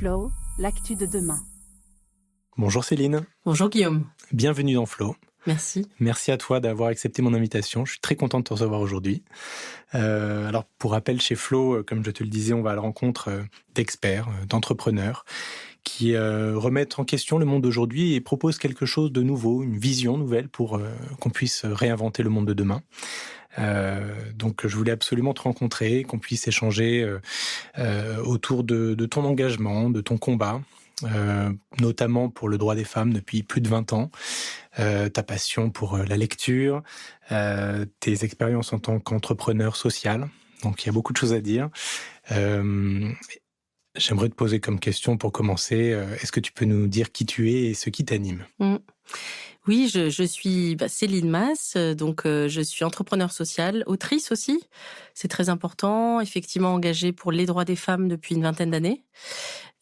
Flow, l'actu de demain. Bonjour Céline. Bonjour Guillaume. Bienvenue dans Flow. Merci. Merci à toi d'avoir accepté mon invitation. Je suis très content de te recevoir aujourd'hui. Alors, pour rappel, chez Flow, comme je te le disais, on va à la rencontre d'experts, d'entrepreneurs qui remettent en question le monde d'aujourd'hui et proposent quelque chose de nouveau, une vision nouvelle pour qu'on puisse réinventer le monde de demain. Donc, je voulais absolument te rencontrer, qu'on puisse échanger autour de ton engagement, de ton combat, notamment pour le droit des femmes depuis plus de 20 ans, ta passion pour la lecture, tes expériences en tant qu'entrepreneur social. Donc, il y a beaucoup de choses à dire. J'aimerais te poser comme question pour commencer, est-ce que tu peux nous dire qui tu es et ce qui t'anime ? Oui, je suis Céline Mas, donc je suis entrepreneur social, autrice aussi, c'est très important, effectivement engagée pour les droits des femmes depuis une vingtaine d'années.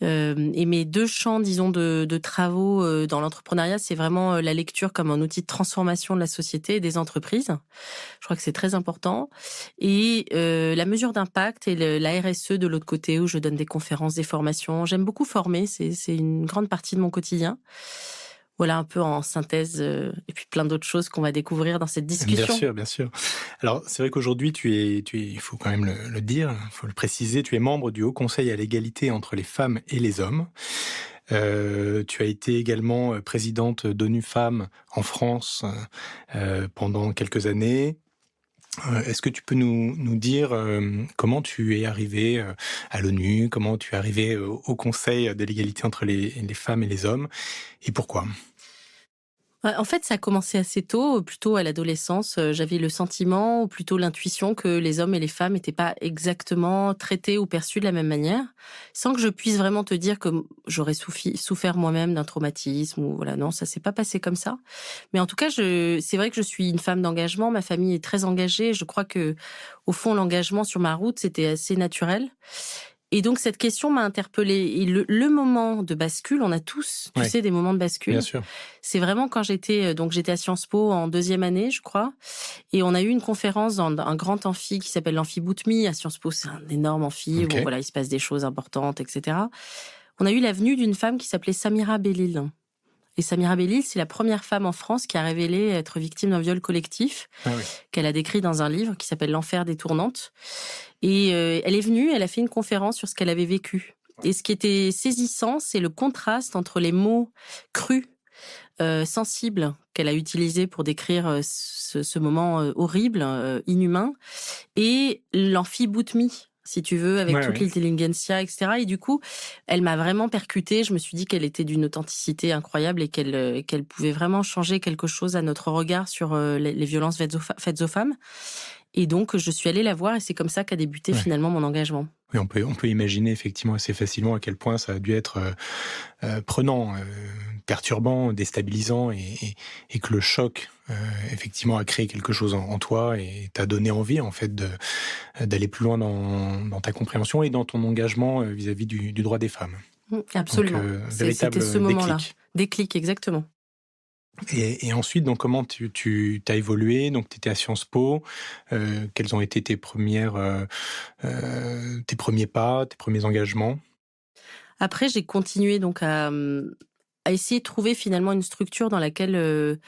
Et mes deux champs, disons, de travaux dans l'entrepreneuriat, c'est vraiment la lecture comme un outil de transformation de la société et des entreprises. Je crois que c'est très important. Et la mesure d'impact et la RSE de l'autre côté, où je donne des conférences, des formations. J'aime beaucoup former, c'est une grande partie de mon quotidien. Voilà un peu en synthèse, et puis plein d'autres choses qu'on va découvrir dans cette discussion. Bien sûr, bien sûr. Alors, c'est vrai qu'aujourd'hui, tu es, il faut quand même le dire, il faut le préciser, tu es membre du Haut Conseil à l'égalité entre les femmes et les hommes. Tu as été également présidente d'ONU Femmes en France pendant quelques années. Est-ce que tu peux nous dire comment tu es arrivée à l'ONU, comment tu es arrivée au Conseil de l'égalité entre les femmes et les hommes, et pourquoi ? En fait, ça a commencé assez tôt, plutôt à l'adolescence. J'avais le sentiment, ou plutôt l'intuition, que les hommes et les femmes n'étaient pas exactement traités ou perçus de la même manière, sans que je puisse vraiment te dire que j'aurais souffert moi-même d'un traumatisme, ou voilà, non, ça s'est pas passé comme ça. Mais en tout cas, c'est vrai que je suis une femme d'engagement, ma famille est très engagée, je crois que, au fond, l'engagement sur ma route, c'était assez naturel. Et donc, cette question m'a interpellée. Et le moment de bascule, on a tous, tu sais, des moments de bascule. Bien sûr. C'est vraiment quand j'étais à Sciences Po en 2e année, je crois. Et on a eu une conférence dans un grand amphi qui s'appelle l'amphi Boutmy. À Sciences Po, c'est un énorme amphi où voilà, il se passe des choses importantes, etc. On a eu la venue d'une femme qui s'appelait Samira Belil. Et Samira Belil, c'est la première femme en France qui a révélé être victime d'un viol collectif, qu'elle a décrit dans un livre qui s'appelle L'enfer des tournantes. Et elle est venue, elle a fait une conférence sur ce qu'elle avait vécu. Et ce qui était saisissant, c'est le contraste entre les mots crus, sensibles, qu'elle a utilisés pour décrire ce moment horrible, inhumain, et l'amphi Boutmy, si tu veux, avec toute l'intelligentsia, etc. Et du coup, elle m'a vraiment percutée. Je me suis dit qu'elle était d'une authenticité incroyable et qu'elle pouvait vraiment changer quelque chose à notre regard sur les violences faites aux femmes. Et donc, je suis allée la voir et c'est comme ça qu'a débuté finalement mon engagement. Oui, on peut imaginer effectivement assez facilement à quel point ça a dû être prenant, perturbant, déstabilisant et que le choc effectivement a créé quelque chose en toi et t'a donné envie en fait d'aller plus loin dans ta compréhension et dans ton engagement vis-à-vis du droit des femmes. Absolument. Donc, véritable c'était ce moment-là. Déclic, exactement. Et ensuite, donc, comment tu t'as évolué? Donc, tu étais à Sciences Po. Quels ont été tes premiers pas, tes premiers engagements? Après, j'ai continué donc à essayer de trouver finalement une structure dans laquelle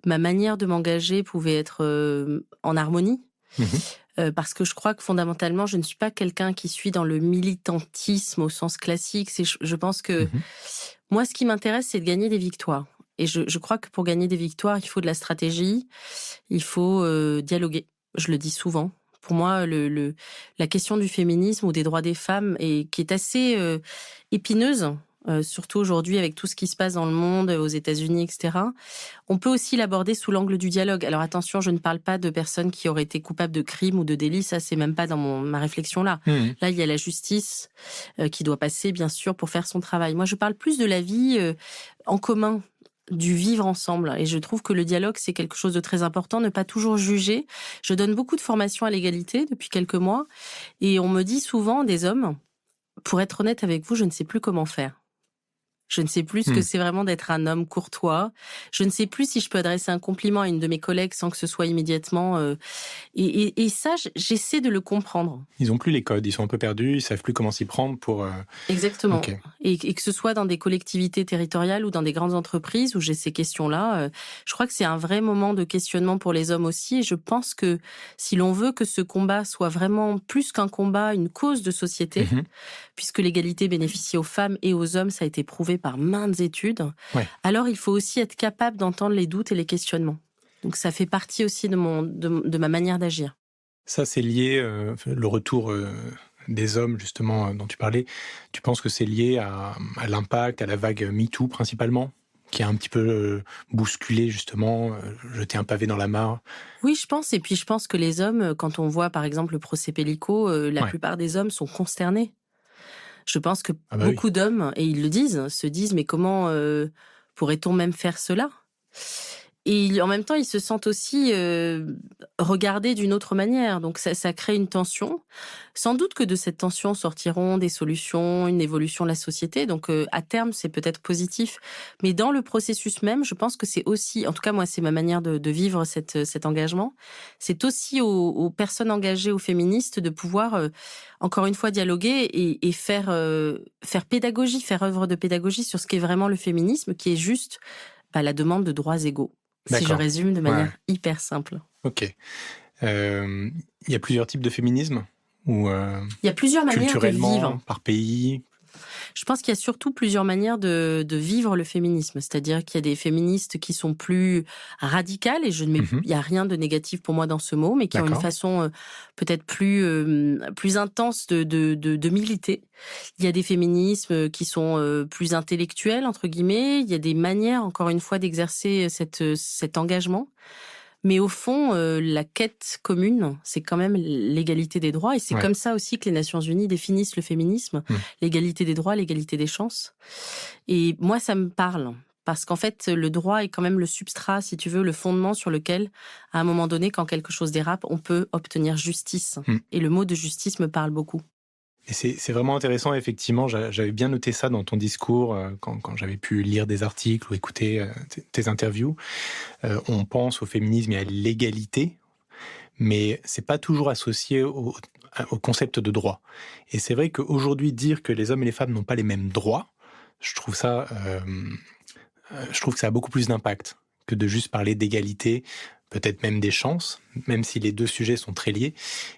ma manière de m'engager pouvait être en harmonie. Parce que je crois que fondamentalement, je ne suis pas quelqu'un qui suit dans le militantisme au sens classique. Je pense que moi, ce qui m'intéresse, c'est de gagner des victoires. Et je crois que pour gagner des victoires, il faut de la stratégie, il faut dialoguer. Je le dis souvent. Pour moi, la question du féminisme ou des droits des femmes, qui est assez épineuse, surtout aujourd'hui avec tout ce qui se passe dans le monde, aux États-Unis, etc. On peut aussi l'aborder sous l'angle du dialogue. Alors attention, je ne parle pas de personnes qui auraient été coupables de crimes ou de délits, ça c'est même pas dans ma réflexion là. Là, il y a la justice qui doit passer, bien sûr, pour faire son travail. Moi, je parle plus de la vie en commun, du vivre ensemble. Et je trouve que le dialogue, c'est quelque chose de très important, ne pas toujours juger. Je donne beaucoup de formations à l'égalité depuis quelques mois. Et on me dit souvent, des hommes, pour être honnête avec vous, je ne sais plus comment faire. Je ne sais plus ce que c'est vraiment d'être un homme courtois. Je ne sais plus si je peux adresser un compliment à une de mes collègues sans que ce soit immédiatement... Et ça, j'essaie de le comprendre. Ils n'ont plus les codes, ils sont un peu perdus, ils ne savent plus comment s'y prendre pour... Exactement. Okay. Et que ce soit dans des collectivités territoriales ou dans des grandes entreprises où j'ai ces questions-là, je crois que c'est un vrai moment de questionnement pour les hommes aussi. Et je pense que si l'on veut que ce combat soit vraiment plus qu'un combat, une cause de société, puisque l'égalité bénéficie aux femmes et aux hommes, ça a été prouvé par maintes études, alors il faut aussi être capable d'entendre les doutes et les questionnements. Donc ça fait partie aussi de ma manière d'agir. Ça, c'est lié, le retour des hommes, justement, dont tu parlais. Tu penses que c'est lié à l'impact, à la vague MeToo, principalement, qui a un petit peu bousculé, justement, jeté un pavé dans la mare? Oui, je pense. Et puis, je pense que les hommes, quand on voit, par exemple, le procès Pellico, la plupart des hommes sont consternés. Je pense que beaucoup d'hommes, et ils le disent, se disent « mais comment pourrait-on même faire cela ?» Et en même temps, ils se sentent aussi regardés d'une autre manière. Donc ça crée une tension. Sans doute que de cette tension sortiront des solutions, une évolution de la société. Donc à terme, c'est peut-être positif. Mais dans le processus même, je pense que c'est aussi, en tout cas moi, c'est ma manière de vivre cet engagement. C'est aussi aux personnes engagées, aux féministes, de pouvoir, encore une fois, dialoguer et faire pédagogie, faire œuvre de pédagogie sur ce qu'est vraiment le féminisme, qui est juste la demande de droits égaux. Si je résume de manière hyper simple. Ok. Il y a plusieurs types de féminisme ou il y a plusieurs manières de vivre. Par pays? Je pense qu'il y a surtout plusieurs manières de vivre le féminisme. C'est-à-dire qu'il y a des féministes qui sont plus radicales, et il n'y a rien de négatif pour moi dans ce mot, mais qui ont une façon peut-être plus intense de militer. Il y a des féminismes qui sont plus intellectuels, entre guillemets. Il y a des manières, encore une fois, d'exercer cet engagement. Mais au fond, la quête commune, c'est quand même l'égalité des droits. Et c'est comme ça aussi que les Nations Unies définissent le féminisme. L'égalité des droits, l'égalité des chances. Et moi, ça me parle. Parce qu'en fait, le droit est quand même le substrat, si tu veux, le fondement sur lequel, à un moment donné, quand quelque chose dérape, on peut obtenir justice. Et le mot de justice me parle beaucoup. Et c'est vraiment intéressant, effectivement. J'avais bien noté ça dans ton discours quand j'avais pu lire des articles ou écouter tes interviews. On pense au féminisme et à l'égalité, mais c'est pas toujours associé au concept de droit. Et c'est vrai qu'aujourd'hui, dire que les hommes et les femmes n'ont pas les mêmes droits, je trouve que ça a beaucoup plus d'impact que de juste parler d'égalité, peut-être même des chances, même si les deux sujets sont très liés.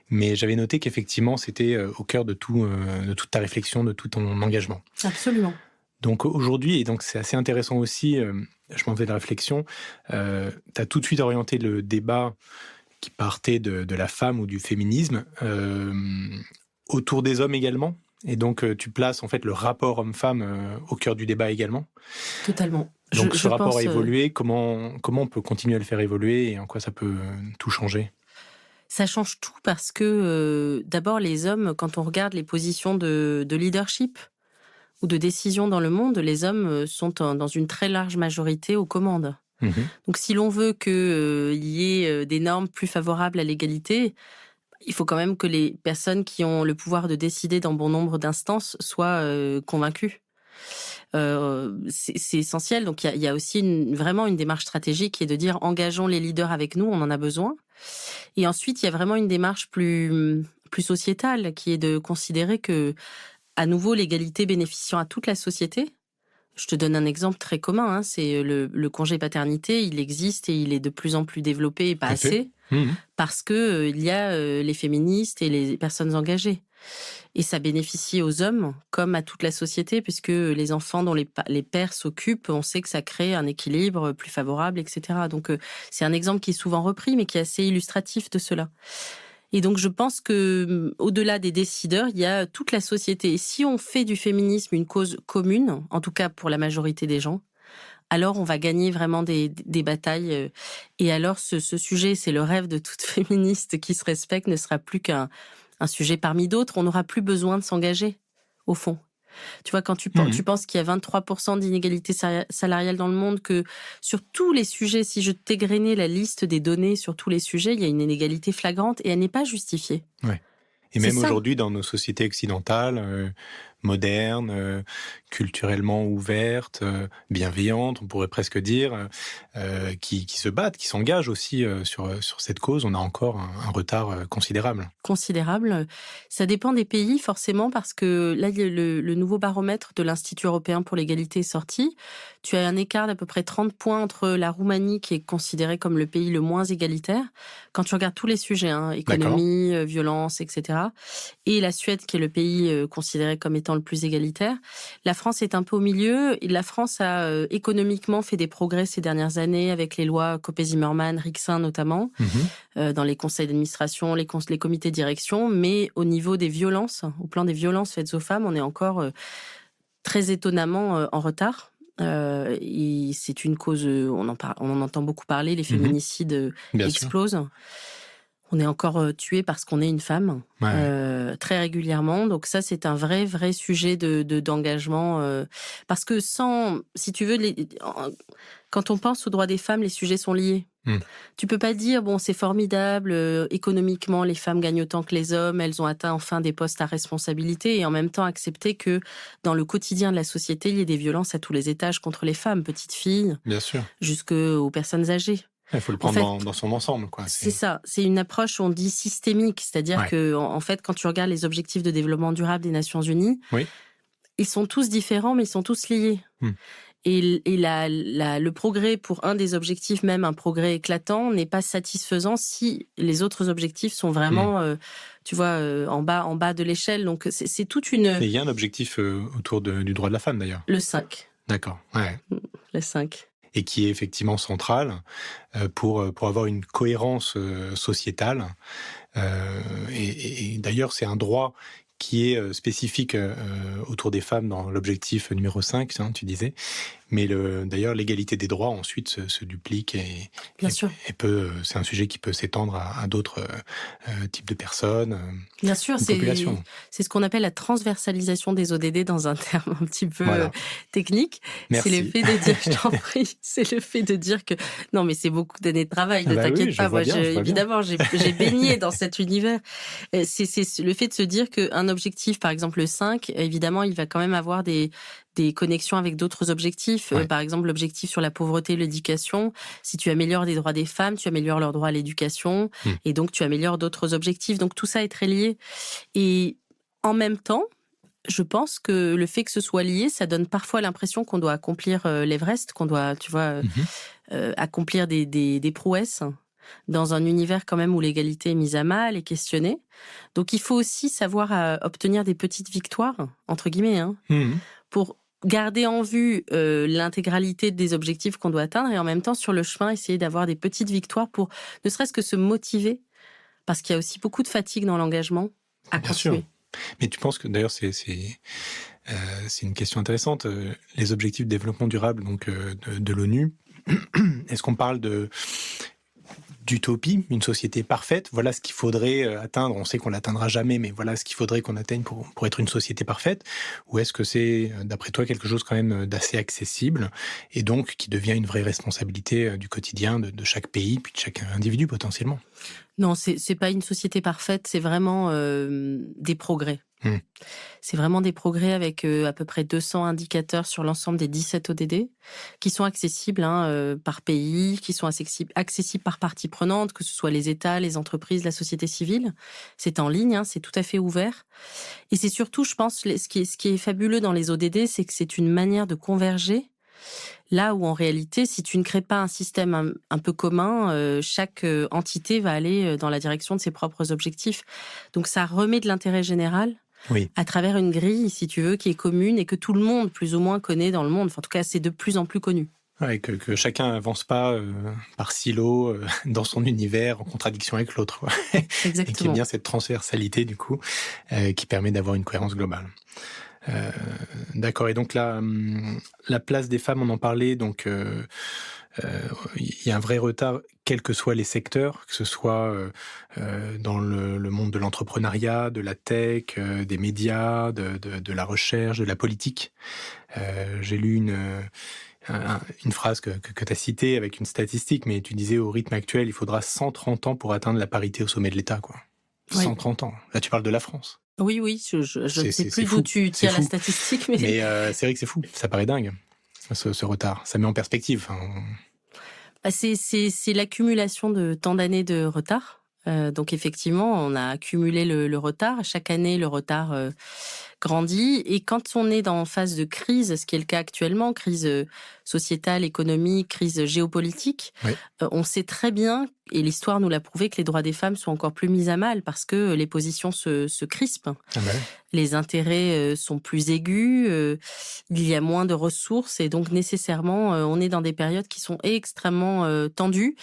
Mais j'avais noté qu'effectivement, c'était au cœur de toute ta réflexion, de tout ton engagement. Absolument. Donc aujourd'hui, et donc c'est assez intéressant aussi, je m'en vais de la réflexion, tu as tout de suite orienté le débat qui partait de la femme ou du féminisme autour des hommes également. Et donc tu places en fait le rapport homme-femme au cœur du débat également. Totalement. Donc ce rapport a évolué, comment on peut continuer à le faire évoluer et en quoi ça peut tout changer? Ça change tout parce que d'abord les hommes, quand on regarde les positions de leadership ou de décision dans le monde, les hommes sont dans une très large majorité aux commandes. Donc si l'on veut qu'il y ait des normes plus favorables à l'égalité, il faut quand même que les personnes qui ont le pouvoir de décider dans bon nombre d'instances soient convaincues. C'est essentiel. Donc il y a aussi vraiment une démarche stratégique qui est de dire engageons les leaders avec nous, on en a besoin. Et ensuite, il y a vraiment une démarche plus sociétale qui est de considérer que, à nouveau, l'égalité bénéficiant à toute la société. Je te donne un exemple très commun, c'est le congé paternité, il existe et il est de plus en plus développé et pas assez, parce que il y a les féministes et les personnes engagées. Et ça bénéficie aux hommes comme à toute la société, puisque les enfants dont les pères s'occupent, on sait que ça crée un équilibre plus favorable, etc. Donc c'est un exemple qui est souvent repris, mais qui est assez illustratif de cela. Et donc je pense que au-delà des décideurs, il y a toute la société. Et si on fait du féminisme une cause commune, en tout cas pour la majorité des gens, alors on va gagner vraiment des batailles. Et alors ce sujet, c'est le rêve de toute féministe qui se respecte, ne sera plus qu'un sujet parmi d'autres. On n'aura plus besoin de s'engager, au fond. Tu vois, quand tu penses qu'il y a 23% d'inégalité salariale dans le monde, que sur tous les sujets, si je t'égrenais la liste des données sur tous les sujets, il y a une inégalité flagrante et elle n'est pas justifiée. Ouais. Et même aujourd'hui, dans nos sociétés occidentales, modernes, culturellement ouvertes, bienveillantes, on pourrait presque dire, qui se battent, qui s'engagent aussi sur cette cause, on a encore un retard considérable. Considérable. Ça dépend des pays, forcément, parce que là, le nouveau baromètre de l'Institut européen pour l'égalité est sorti. Tu as un écart d'à peu près 30 points entre la Roumanie, qui est considérée comme le pays le moins égalitaire, quand tu regardes tous les sujets, économie, violence, etc., et la Suède, qui est le pays considéré comme étant le plus égalitaire. La France est un peu au milieu. Et la France a économiquement fait des progrès ces dernières années avec les lois Copé-Zimmermann, Rixain notamment, dans les conseils d'administration, les comités de direction, mais au niveau des violences, au plan des violences faites aux femmes, on est encore très étonnamment en retard. Et c'est une cause, on en entend beaucoup parler, les féminicides Bien explosent. Sûr. On est encore tué parce qu'on est une femme, très régulièrement. Donc ça, c'est un vrai sujet d'engagement. Parce que si tu veux, quand on pense aux droits des femmes, les sujets sont liés. Tu peux pas dire, bon, c'est formidable, économiquement, les femmes gagnent autant que les hommes, elles ont atteint enfin des postes à responsabilité, et en même temps accepter que dans le quotidien de la société, il y ait des violences à tous les étages contre les femmes, petites filles, jusqu'aux personnes âgées. Il faut le prendre dans son ensemble, quoi. C'est ça. C'est une approche, on dit systémique. C'est-à-dire que, en fait, quand tu regardes les objectifs de développement durable des Nations Unies, ils sont tous différents, mais ils sont tous liés. Et le progrès pour un des objectifs, même un progrès éclatant, n'est pas satisfaisant si les autres objectifs sont vraiment, en bas de l'échelle. Donc, c'est toute une... Et il y a un objectif autour du droit de la femme, d'ailleurs. Le 5. D'accord, ouais. Le 5. Et qui est effectivement central pour avoir une cohérence sociétale. Et d'ailleurs, c'est un droit qui est spécifique autour des femmes dans l'objectif numéro 5, tu disais. Mais d'ailleurs, l'égalité des droits ensuite se duplique et c'est un sujet qui peut s'étendre à d'autres types de personnes. Bien sûr, c'est ce qu'on appelle la transversalisation des ODD dans un terme un petit peu technique. Merci. C'est le fait de dire, je t'en prie, c'est le fait de dire que non, mais c'est beaucoup d'années de travail. Ne t'inquiète pas, évidemment, j'ai baigné dans cet univers. C'est le fait de se dire qu'un objectif, par exemple le 5, évidemment, il va quand même avoir des connexions avec d'autres objectifs. Par exemple, l'objectif sur la pauvreté et l'éducation. Si tu améliores les droits des femmes, tu améliores leur droit à l'éducation. Et donc, tu améliores d'autres objectifs. Donc, tout ça est très lié. Et en même temps, je pense que le fait que ce soit lié, ça donne parfois l'impression qu'on doit accomplir l'Everest, qu'on doit, accomplir des prouesses dans un univers quand même où l'égalité est mise à mal et questionnée. Donc, il faut aussi savoir obtenir des petites victoires, entre guillemets, pour garder en vue l'intégralité des objectifs qu'on doit atteindre et en même temps, sur le chemin, essayer d'avoir des petites victoires pour ne serait-ce que se motiver, parce qu'il y a aussi beaucoup de fatigue dans l'engagement à continuer. Bien sûr. Mais tu penses que, d'ailleurs, c'est une question intéressante, les objectifs de développement durable donc, de l'ONU, est-ce qu'on parle d'utopie, une société parfaite, voilà ce qu'il faudrait atteindre, on sait qu'on l'atteindra jamais, mais voilà ce qu'il faudrait qu'on atteigne pour être une société parfaite, ou est-ce que c'est, d'après toi, quelque chose quand même d'assez accessible, et donc qui devient une vraie responsabilité du quotidien de chaque pays, puis de chaque individu potentiellement? Non, c'est pas une société parfaite, c'est vraiment des progrès. C'est vraiment des progrès avec à peu près 200 indicateurs sur l'ensemble des 17 ODD qui sont accessibles par pays, qui sont accessibles par partie prenante, que ce soit les États, les entreprises, la société civile. C'est en ligne, c'est tout à fait ouvert. Et c'est surtout, je pense, ce qui est fabuleux dans les ODD, c'est que c'est une manière de converger. Là où, en réalité, si tu ne crées pas un système un peu commun, chaque entité va aller dans la direction de ses propres objectifs. Donc, ça remet de l'intérêt général à travers une grille, si tu veux, qui est commune et que tout le monde, plus ou moins, connaît dans le monde. Enfin, en tout cas, c'est de plus en plus connu. Ouais, que chacun n'avance pas par silo dans son univers en contradiction avec l'autre. Exactement. Et qu'il y ait bien cette transversalité, du coup, qui permet d'avoir une cohérence globale. D'accord. Et donc la place des femmes, on en parlait, donc il y a un vrai retard, quels que soient les secteurs, que ce soit dans le monde de l'entrepreneuriat, de la tech, des médias, de la recherche, de la politique. J'ai lu une phrase que tu as citée avec une statistique, mais tu disais au rythme actuel, il faudra 130 ans pour atteindre la parité au sommet de l'État, quoi. Oui. 130 ans. Là, tu parles de la France. Oui, je ne sais C'est plus fou. d'où tu C'est tiens la fou. statistique, mais Mais c'est vrai que c'est fou. Ça paraît dingue, ce retard. Ça met en perspective. Enfin, bah, c'est l'accumulation de tant d'années de retard. Donc effectivement, on a accumulé le retard. Chaque année, le retard grandit. Et quand on est en phase de crise, ce qui est le cas actuellement, crise sociétale, économique, crise géopolitique, oui. On sait très bien, et l'histoire nous l'a prouvé, que les droits des femmes sont encore plus mis à mal parce que les positions se crispent. Ah bah ouais. Les intérêts sont plus aigus, il y a moins de ressources et donc nécessairement, on est dans des périodes qui sont extrêmement tendues.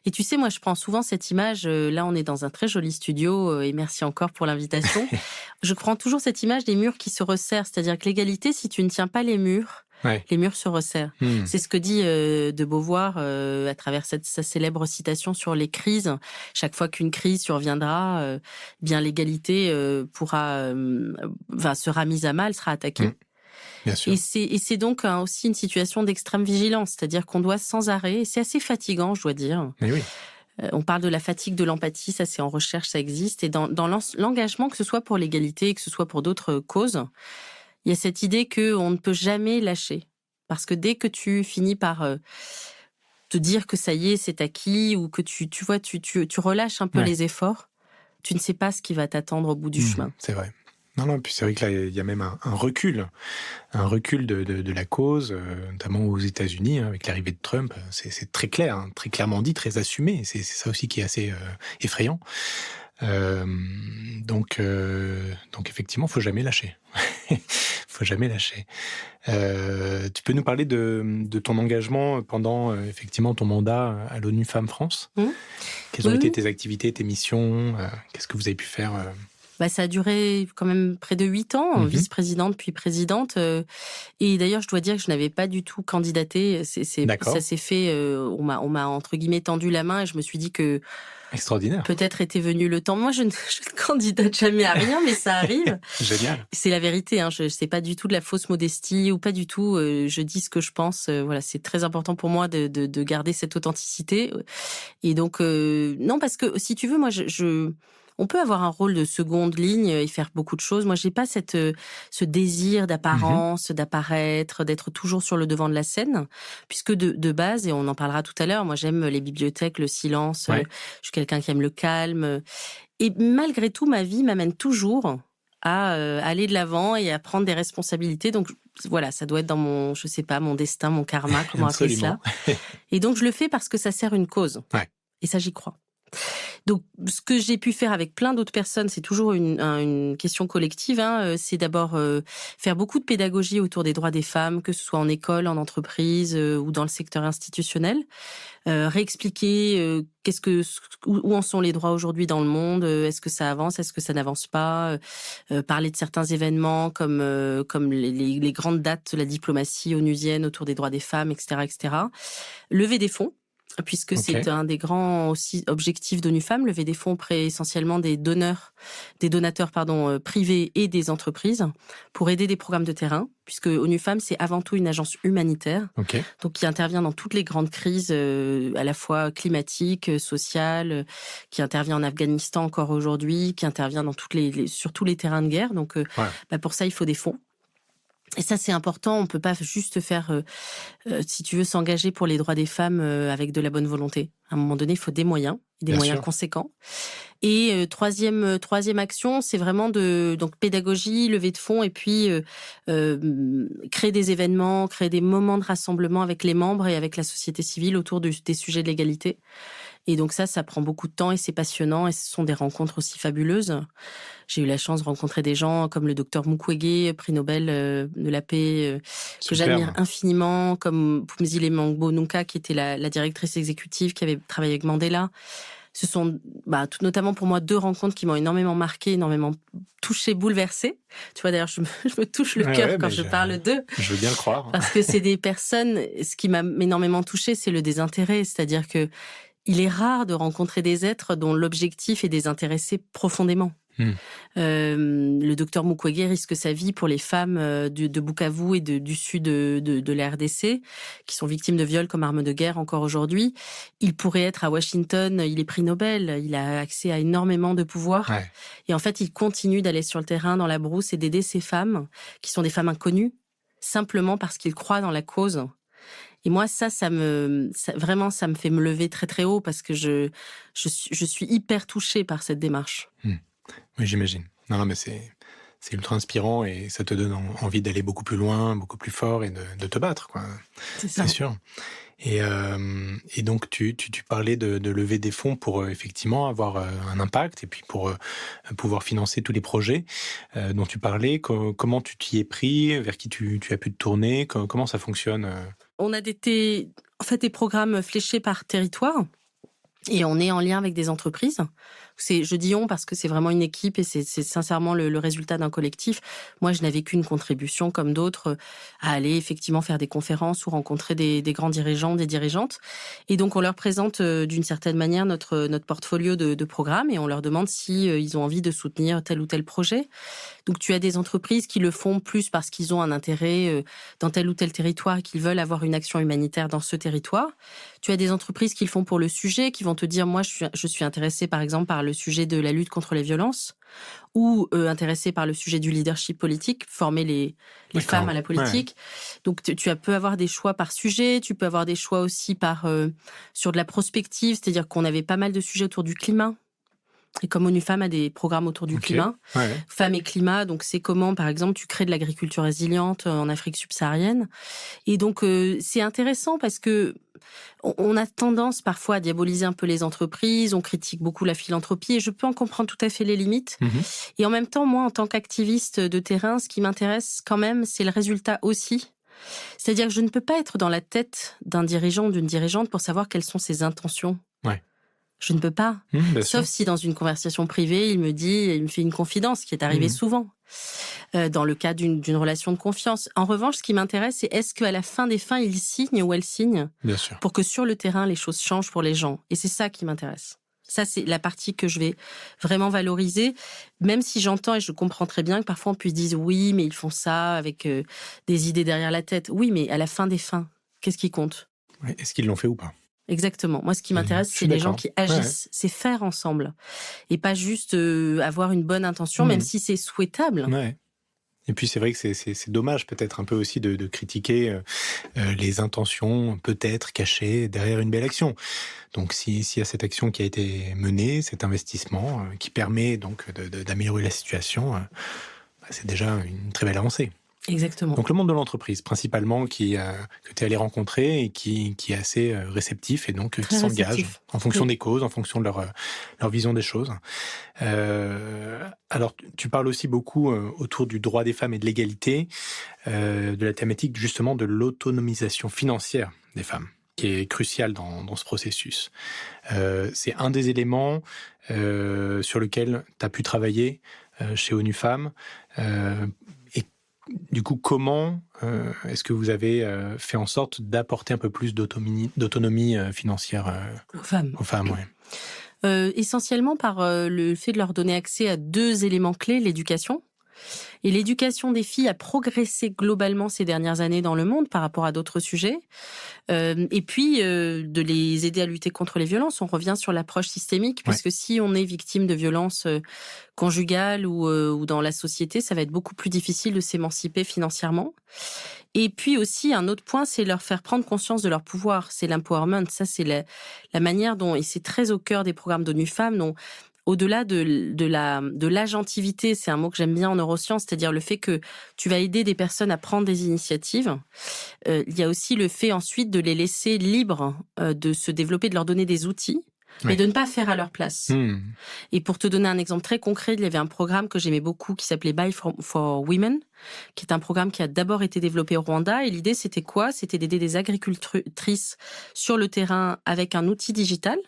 Et tu sais, moi, je prends souvent cette image, là, on est dans un très joli studio et merci encore pour l'invitation. Je prends toujours cette image des murs qui se resserrent, c'est-à-dire que l'égalité, si tu ne tiens pas les murs se resserrent. C'est ce que dit de Beauvoir à travers sa célèbre citation sur les crises. Chaque fois qu'une crise surviendra, bien l'égalité sera mise à mal, sera attaquée. Bien sûr. Et c'est donc aussi une situation d'extrême vigilance, c'est-à-dire qu'on doit sans arrêt, et c'est assez fatigant, je dois dire. Mais oui. On parle de la fatigue de l'empathie, ça c'est en recherche, ça existe. Et dans l'engagement, que ce soit pour l'égalité, que ce soit pour d'autres causes, il y a cette idée qu'on ne peut jamais lâcher. Parce que dès que tu finis par te dire que ça y est, c'est acquis, ou que tu relâches un peu les efforts, tu ne sais pas ce qui va t'attendre au bout du chemin. C'est vrai. Non, puis c'est vrai que là, il y a même un recul de la cause, notamment aux États-Unis, avec l'arrivée de Trump. C'est très clair, très clairement dit, très assumé. C'est ça aussi qui est assez effrayant. Donc effectivement, faut jamais lâcher. Faut jamais lâcher. Tu peux nous parler de ton engagement pendant effectivement ton mandat à l'ONU Femmes France ? Quelles ont été tes activités, tes missions ? Qu'est-ce que vous avez pu faire ça a duré quand même près de 8 ans, vice-présidente puis présidente. Et d'ailleurs, je dois dire que je n'avais pas du tout candidaté. Ça s'est fait, on m'a entre guillemets tendu la main et je me suis dit que extraordinaire. Peut-être était venu le temps. Moi, je ne candidate jamais à rien, mais ça arrive. Génial. C'est la vérité. C'est pas du tout de la fausse modestie ou pas du tout. Je dis ce que je pense. Voilà, c'est très important pour moi de garder cette authenticité. Et donc, non, parce que si tu veux, moi, on peut avoir un rôle de seconde ligne et faire beaucoup de choses. Moi, j'ai pas ce désir d'apparence, d'apparaître, d'être toujours sur le devant de la scène, puisque de base, et on en parlera tout à l'heure, moi, j'aime les bibliothèques, le silence. Je suis quelqu'un qui aime le calme. Et malgré tout, ma vie m'amène toujours à aller de l'avant et à prendre des responsabilités. Donc, voilà, ça doit être dans mon destin, mon karma, comment appeler cela. Et donc, je le fais parce que ça sert une cause. Et ça, j'y crois. Donc, ce que j'ai pu faire avec plein d'autres personnes, c'est toujours une question collective. C'est d'abord faire beaucoup de pédagogie autour des droits des femmes, que ce soit en école, en entreprise ou dans le secteur institutionnel. Réexpliquer où en sont les droits aujourd'hui dans le monde, est-ce que ça avance, est-ce que ça n'avance pas, parler de certains événements comme les grandes dates de la diplomatie onusienne autour des droits des femmes, etc., etc. Lever des fonds, puisque c'est un des grands aussi objectifs d'ONU Femmes, lever des fonds auprès essentiellement des donateurs privés et des entreprises pour aider des programmes de terrain, puisque ONU Femmes, c'est avant tout une agence humanitaire, donc qui intervient dans toutes les grandes crises, à la fois climatiques, sociales, qui intervient en Afghanistan encore aujourd'hui, qui intervient dans sur tous les terrains de guerre. Donc, pour ça, il faut des fonds. Et ça, c'est important. On peut pas juste faire, si tu veux, s'engager pour les droits des femmes avec de la bonne volonté. À un moment donné, il faut des moyens conséquents. Et troisième action, c'est vraiment donc pédagogie, levée de fonds, et puis créer des événements, créer des moments de rassemblement avec les membres et avec la société civile autour des sujets de l'égalité. Et donc ça prend beaucoup de temps et c'est passionnant et ce sont des rencontres aussi fabuleuses. J'ai eu la chance de rencontrer des gens comme le docteur Mukwege, prix Nobel de la paix, que j'admire infiniment, comme Phumzile Mlambo Ngcuka, qui était la directrice exécutive, qui avait travaillé avec Mandela. Ce sont notamment pour moi 2 rencontres qui m'ont énormément marquée, énormément touchée, bouleversée. Tu vois, d'ailleurs, je me touche le cœur quand je parle d'eux. Je veux bien le croire. Parce que c'est des personnes, ce qui m'a énormément touchée, c'est le désintérêt. C'est-à-dire que il est rare de rencontrer des êtres dont l'objectif est de désintéressé profondément. Mmh. Le docteur Mukwege risque sa vie pour les femmes de Bukavu et du sud de la RDC, qui sont victimes de viols comme arme de guerre encore aujourd'hui. Il pourrait être à Washington, il est prix Nobel, il a accès à énormément de pouvoir. Ouais. Et en fait, il continue d'aller sur le terrain, dans la brousse, et d'aider ces femmes, qui sont des femmes inconnues, simplement parce qu'il croit dans la cause. Et moi, vraiment, ça me fait me lever très très haut parce que je suis hyper touchée par cette démarche. Oui, j'imagine. Non, mais c'est ultra inspirant et ça te donne envie d'aller beaucoup plus loin, beaucoup plus fort et de te battre, quoi. C'est ça. C'est sûr. Et donc, tu parlais de lever des fonds pour effectivement avoir un impact et puis pour pouvoir financer tous les projets dont tu parlais. Comment tu t'y es pris? Vers qui tu as pu te tourner? Comment ça fonctionne? On a des programmes fléchés par territoire. Et on est en lien avec des entreprises. Je dis on parce que c'est vraiment une équipe et c'est sincèrement le résultat d'un collectif. Moi, je n'avais qu'une contribution, comme d'autres, à aller effectivement faire des conférences ou rencontrer des grands dirigeants, des dirigeantes. Et donc, on leur présente d'une certaine manière notre portfolio de programmes et on leur demande si ils ont envie de soutenir tel ou tel projet. Donc, tu as des entreprises qui le font plus parce qu'ils ont un intérêt dans tel ou tel territoire et qu'ils veulent avoir une action humanitaire dans ce territoire. Tu as des entreprises qui le font pour le sujet, qui vont te dire, moi, je suis intéressée, par exemple, par le sujet de la lutte contre les violences ou intéressée par le sujet du leadership politique, former les femmes à la politique. Ouais. Donc, tu peux avoir des choix par sujet, tu peux avoir des choix aussi sur de la prospective, c'est-à-dire qu'on avait pas mal de sujets autour du climat. Et comme ONU Femmes a des programmes autour du climat, Femmes et climat, donc c'est comment, par exemple, tu crées de l'agriculture résiliente en Afrique subsaharienne. Et donc, c'est intéressant parce que on a tendance parfois à diaboliser un peu les entreprises, on critique beaucoup la philanthropie et je peux en comprendre tout à fait les limites. Et en même temps, moi, en tant qu'activiste de terrain, ce qui m'intéresse quand même, c'est le résultat aussi. C'est-à-dire que je ne peux pas être dans la tête d'un dirigeant ou d'une dirigeante pour savoir quelles sont ses intentions. Ouais. Je ne peux pas. Sauf si dans une conversation privée, il me fait une confidence, qui est arrivée souvent, dans le cas d'une relation de confiance. En revanche, ce qui m'intéresse, c'est est-ce qu'à la fin des fins, il signe ou elle signe pour que sur le terrain, les choses changent pour les gens. Et c'est ça qui m'intéresse. Ça, c'est la partie que je vais vraiment valoriser, même si j'entends et je comprends très bien que parfois on puisse dire oui, mais ils font ça avec des idées derrière la tête. Oui, mais à la fin des fins, qu'est-ce qui compte ? Est-ce qu'ils l'ont fait ou pas ? Exactement. Moi, ce qui m'intéresse, c'est les gens qui agissent. C'est faire ensemble. Et pas juste avoir une bonne intention, même si c'est souhaitable. Ouais. Et puis, c'est vrai que c'est dommage peut-être un peu aussi de critiquer les intentions peut-être cachées derrière une belle action. Donc, s'il y a cette action qui a été menée, cet investissement qui permet donc d'améliorer la situation, c'est déjà une très belle avancée. Exactement. Donc le monde de l'entreprise, principalement, que tu es allé rencontrer et qui est assez réceptif et donc qui s'engage en fonction des causes, en fonction de leur vision des choses. Alors, tu parles aussi beaucoup autour du droit des femmes et de l'égalité, de la thématique justement de l'autonomisation financière des femmes, qui est cruciale dans ce processus. C'est un des éléments sur lequel tu as pu travailler chez ONU Femmes. Du coup, comment est-ce que vous avez fait en sorte d'apporter un peu plus d'autonomie financière aux femmes, ouais. Essentiellement par le fait de leur donner accès à 2 éléments clés, l'éducation. Et l'éducation des filles a progressé globalement ces dernières années dans le monde par rapport à d'autres sujets. Et puis, de les aider à lutter contre les violences. On revient sur l'approche systémique, parce que si on est victime de violences conjugales ou dans la société, ça va être beaucoup plus difficile de s'émanciper financièrement. Et puis aussi, un autre point, c'est leur faire prendre conscience de leur pouvoir. C'est l'empowerment. Ça, c'est la manière dont, et c'est très au cœur des programmes d'ONU Femmes, dont au-delà de l'agentivité, c'est un mot que j'aime bien en neurosciences, c'est-à-dire le fait que tu vas aider des personnes à prendre des initiatives. Il y a aussi le fait ensuite de les laisser libres de se développer, de leur donner des outils, mais de ne pas faire à leur place. Et pour te donner un exemple très concret, il y avait un programme que j'aimais beaucoup qui s'appelait Buy for Women, qui est un programme qui a d'abord été développé au Rwanda. Et l'idée, c'était quoi ? C'était d'aider des agricultrices sur le terrain avec un outil digital,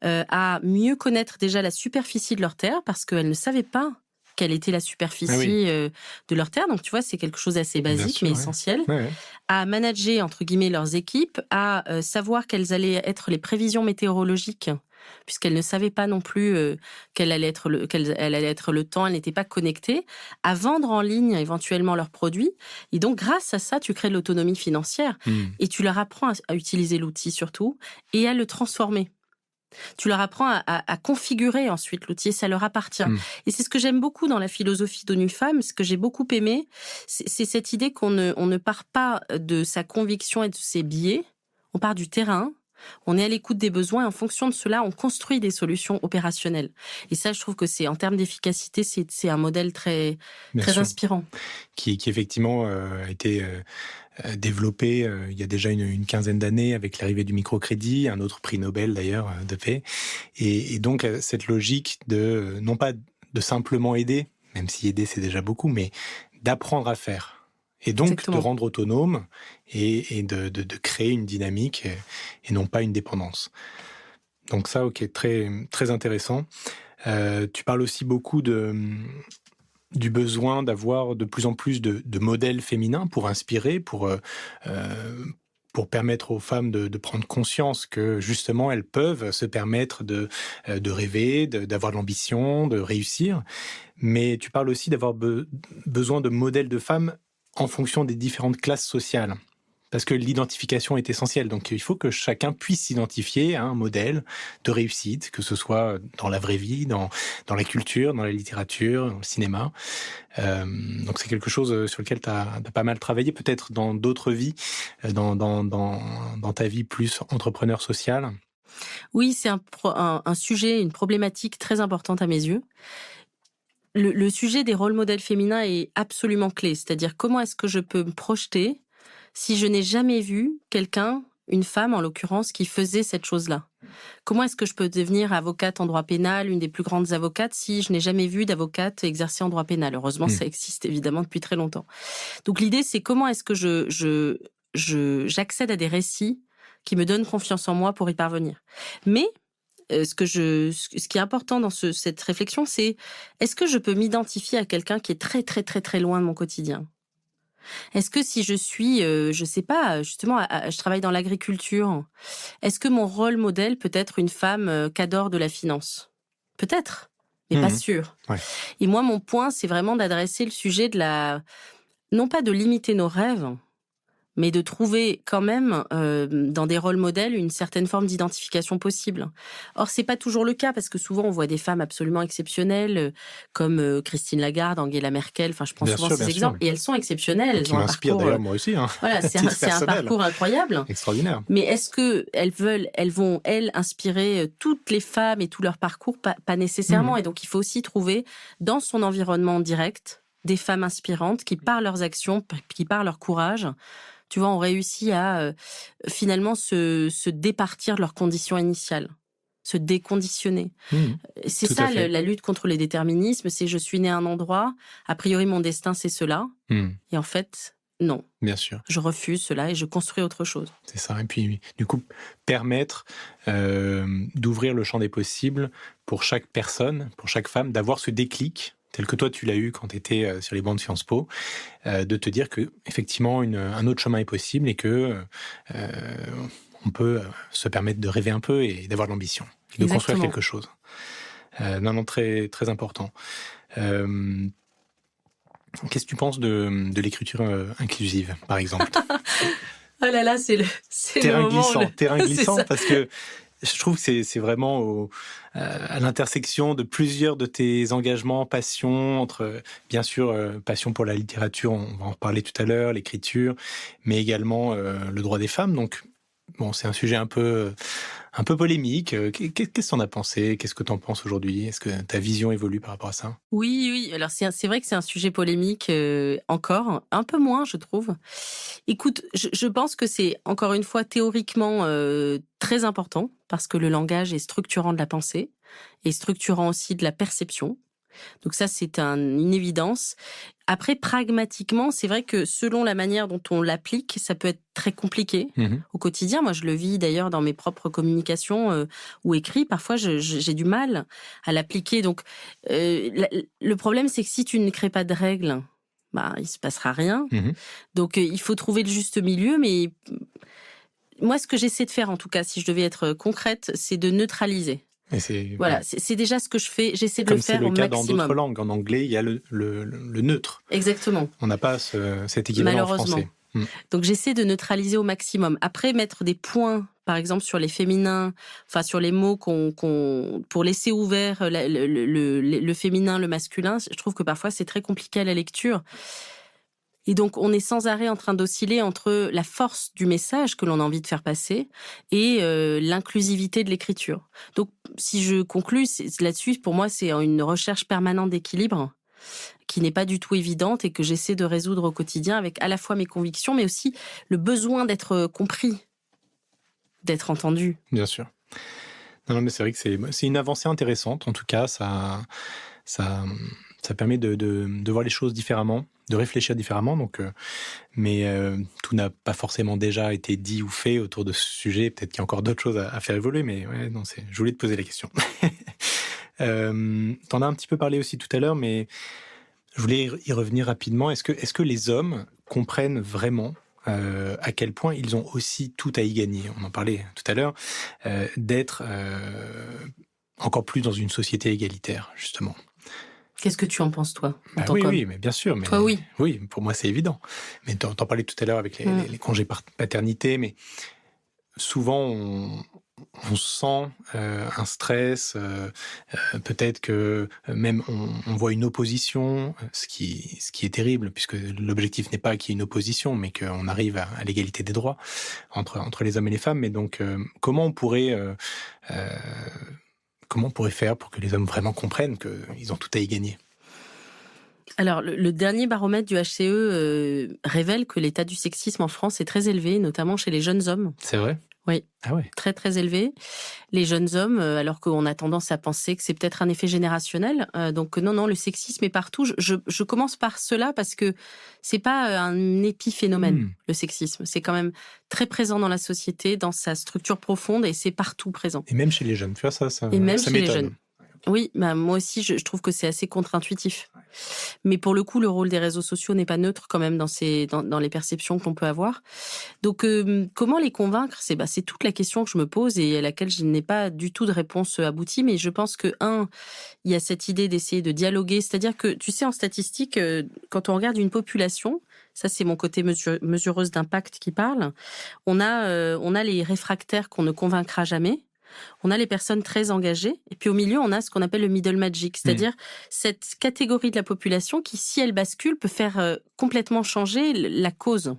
à mieux connaître déjà la superficie de leur terre, parce qu'elles ne savaient pas quelle était la superficie de leur terre. Donc, tu vois, c'est quelque chose d'assez basique, mais essentiel. À manager, entre guillemets, leurs équipes, à savoir quelles allaient être les prévisions météorologiques puisqu'elle ne savait pas non plus qu'elle allait être le temps, elle n'était pas connectée, à vendre en ligne éventuellement leurs produits. Et donc, grâce à ça, tu crées de l'autonomie financière et tu leur apprends à utiliser l'outil surtout et à le transformer. Tu leur apprends à configurer ensuite l'outil et ça leur appartient. Et c'est ce que j'aime beaucoup dans la philosophie d'ONU Femmes, ce que j'ai beaucoup aimé, c'est cette idée qu'on ne part pas de sa conviction et de ses biais, on part du terrain, on est à l'écoute des besoins et en fonction de cela, on construit des solutions opérationnelles. Et ça, je trouve que c'est, en termes d'efficacité, c'est un modèle très inspirant. Qui effectivement a été développé il y a déjà une quinzaine d'années avec l'arrivée du microcrédit, un autre prix Nobel d'ailleurs de paix. Et donc cette logique de, non pas de simplement aider, même si aider c'est déjà beaucoup, mais d'apprendre à faire. Et donc Exactement. de rendre autonome et de créer une dynamique et non pas une dépendance. Donc ça, ok, très, très intéressant. Tu parles aussi beaucoup du besoin d'avoir de plus en plus de modèles féminins pour inspirer, pour permettre aux femmes de prendre conscience que justement elles peuvent se permettre de rêver, d'avoir de l'ambition, de réussir. Mais tu parles aussi d'avoir besoin de modèles de femmes en fonction des différentes classes sociales. Parce que l'identification est essentielle. Donc, il faut que chacun puisse s'identifier à un modèle de réussite, que ce soit dans la vraie vie, dans la culture, dans la littérature, dans le cinéma. Donc, c'est quelque chose sur lequel tu as pas mal travaillé, peut-être dans d'autres vies, dans ta vie plus entrepreneur social. Oui, c'est un sujet, une problématique très importante à mes yeux. Le sujet des rôles modèles féminins est absolument clé. C'est-à-dire, comment est-ce que je peux me projeter si je n'ai jamais vu quelqu'un, une femme en l'occurrence, qui faisait cette chose-là? Comment est-ce que je peux devenir avocate en droit pénal, une des plus grandes avocates, si je n'ai jamais vu d'avocate exercer en droit pénal? Heureusement, ça existe évidemment depuis très longtemps. Donc l'idée, c'est comment est-ce que j'accède à des récits qui me donnent confiance en moi pour y parvenir. Mais ce qui est important dans cette réflexion, c'est est-ce que je peux m'identifier à quelqu'un qui est très, très, très, très loin de mon quotidien? Est-ce que si je suis, je sais pas, justement, je travaille dans l'agriculture, est-ce que mon rôle modèle peut être une femme cadre de la finance? Peut-être, mais pas sûr. Ouais. Et moi, mon point, c'est vraiment d'adresser le sujet non pas de limiter nos rêves, mais de trouver quand même dans des rôles modèles une certaine forme d'identification possible. Or, c'est pas toujours le cas parce que souvent on voit des femmes absolument exceptionnelles comme Christine Lagarde, Angela Merkel. Enfin, je prends souvent ces exemples et elles sont exceptionnelles. Qui m'inspirent d'ailleurs moi aussi. Voilà, c'est un parcours incroyable. Extraordinaire. Mais est-ce que elles vont inspirer toutes les femmes et tout leur parcours? Pas nécessairement. Et donc il faut aussi trouver dans son environnement direct des femmes inspirantes qui, par leurs actions, qui par leur courage, tu vois, ont réussi à finalement se départir de leurs conditions initiales, se déconditionner. C'est ça la lutte contre les déterminismes, c'est je suis né à un endroit, a priori mon destin c'est cela, et en fait, non. Bien sûr. Je refuse cela et je construis autre chose. C'est ça, et puis du coup, permettre d'ouvrir le champ des possibles pour chaque personne, pour chaque femme, d'avoir ce déclic tel que toi tu l'as eu quand tu étais sur les bancs de Sciences Po, de te dire que effectivement un autre chemin est possible et que on peut se permettre de rêver un peu et d'avoir de l'ambition, de construire quelque chose. Non, très très important. Qu'est-ce que tu penses de l'écriture inclusive, par exemple? Oh là là, c'est terrain le terrain glissant, parce que je trouve que c'est vraiment à l'intersection de plusieurs de tes engagements, passions, entre, bien sûr, passion pour la littérature, on va en reparler tout à l'heure, l'écriture, mais également le droit des femmes. Donc, bon, c'est un sujet un peu polémique. Qu'est-ce que t'en as pensé? Qu'est-ce que t'en penses aujourd'hui? Est-ce que ta vision évolue par rapport à ça? Oui. Alors, c'est vrai que c'est un sujet polémique encore, un peu moins, je trouve. Écoute, je pense que c'est, encore une fois, théoriquement très important, parce que le langage est structurant de la pensée, et structurant aussi de la perception. Donc ça, c'est une évidence. Après, pragmatiquement, c'est vrai que selon la manière dont on l'applique, ça peut être très compliqué au quotidien. Moi, je le vis d'ailleurs dans mes propres communications ou écrits. Parfois, j'ai du mal à l'appliquer. Donc, le problème, c'est que si tu ne crées pas de règles, il se passera rien. Donc, il faut trouver le juste milieu. Mais moi, ce que j'essaie de faire, en tout cas, si je devais être concrète, c'est de neutraliser. Et c'est Voilà, ouais. c'est déjà ce que je fais. J'essaie de le Comme c'est faire le au cas dans d'autres maximum. langues. En anglais, il y a le neutre. Exactement, On n'a pas cet équivalent en malheureusement. français. Mmh. Donc j'essaie de neutraliser au maximum. Après, mettre des points, par exemple sur les féminins, enfin sur les mots pour laisser ouvert le féminin, le masculin, je trouve que parfois c'est très compliqué à la lecture. Et donc on est sans arrêt en train d'osciller entre la force du message que l'on a envie de faire passer et l'inclusivité de l'écriture. Donc si je conclus là-dessus, pour moi c'est une recherche permanente d'équilibre qui n'est pas du tout évidente et que j'essaie de résoudre au quotidien avec à la fois mes convictions, mais aussi le besoin d'être compris, d'être entendu. Bien sûr. Non, mais c'est vrai que c'est une avancée intéressante. En tout cas, ça, ça permet de voir les choses différemment, de réfléchir différemment. Donc, mais tout n'a pas forcément déjà été dit ou fait autour de ce sujet. Peut-être qu'il y a encore d'autres choses à faire évoluer, mais ouais, non, je voulais te poser la question. T'en as un petit peu parlé aussi tout à l'heure, mais je voulais y revenir rapidement. Est-ce que les hommes comprennent vraiment à quel point ils ont aussi tout à y gagner? On en parlait tout à l'heure, d'être encore plus dans une société égalitaire, justement. Qu'est-ce que tu en penses, toi, en tant Oui, qu'homme? oui, mais bien sûr. Mais Toi, oui. oui, pour moi, c'est évident. Mais t'en parlais tout à l'heure avec les congés paternité, mais souvent, on sent un stress, peut-être que même on voit une opposition, ce qui est terrible, puisque l'objectif n'est pas qu'il y ait une opposition, mais qu'on arrive à l'égalité des droits entre les hommes et les femmes. Mais donc, comment on pourrait faire pour que les hommes vraiment comprennent qu'ils ont tout à y gagner? Alors, le dernier baromètre du HCE révèle que l'état du sexisme en France est très élevé, notamment chez les jeunes hommes. C'est vrai? Oui, Ah ouais. très très élevé. Les jeunes hommes, alors qu'on a tendance à penser que c'est peut-être un effet générationnel. Donc non, le sexisme est partout. Je commence par cela parce que c'est pas un épiphénomène, le sexisme. C'est quand même très présent dans la société, dans sa structure profonde, et c'est partout présent. Et même chez les jeunes, tu vois, ça Et même ça chez les m'étonne. jeunes. Oui, moi aussi, je trouve que c'est assez contre-intuitif. Mais pour le coup, le rôle des réseaux sociaux n'est pas neutre quand même dans les perceptions qu'on peut avoir. Donc, comment les convaincre? C'est toute la question que je me pose et à laquelle je n'ai pas du tout de réponse aboutie. Mais je pense que, il y a cette idée d'essayer de dialoguer. C'est-à-dire que, tu sais, en statistique, quand on regarde une population, ça c'est mon côté mesureuse d'impact qui parle, on a les réfractaires qu'on ne convaincra jamais. On a les personnes très engagées, et puis au milieu, on a ce qu'on appelle le middle magic, c'est-à-dire cette catégorie de la population qui, si elle bascule, peut faire complètement changer la cause.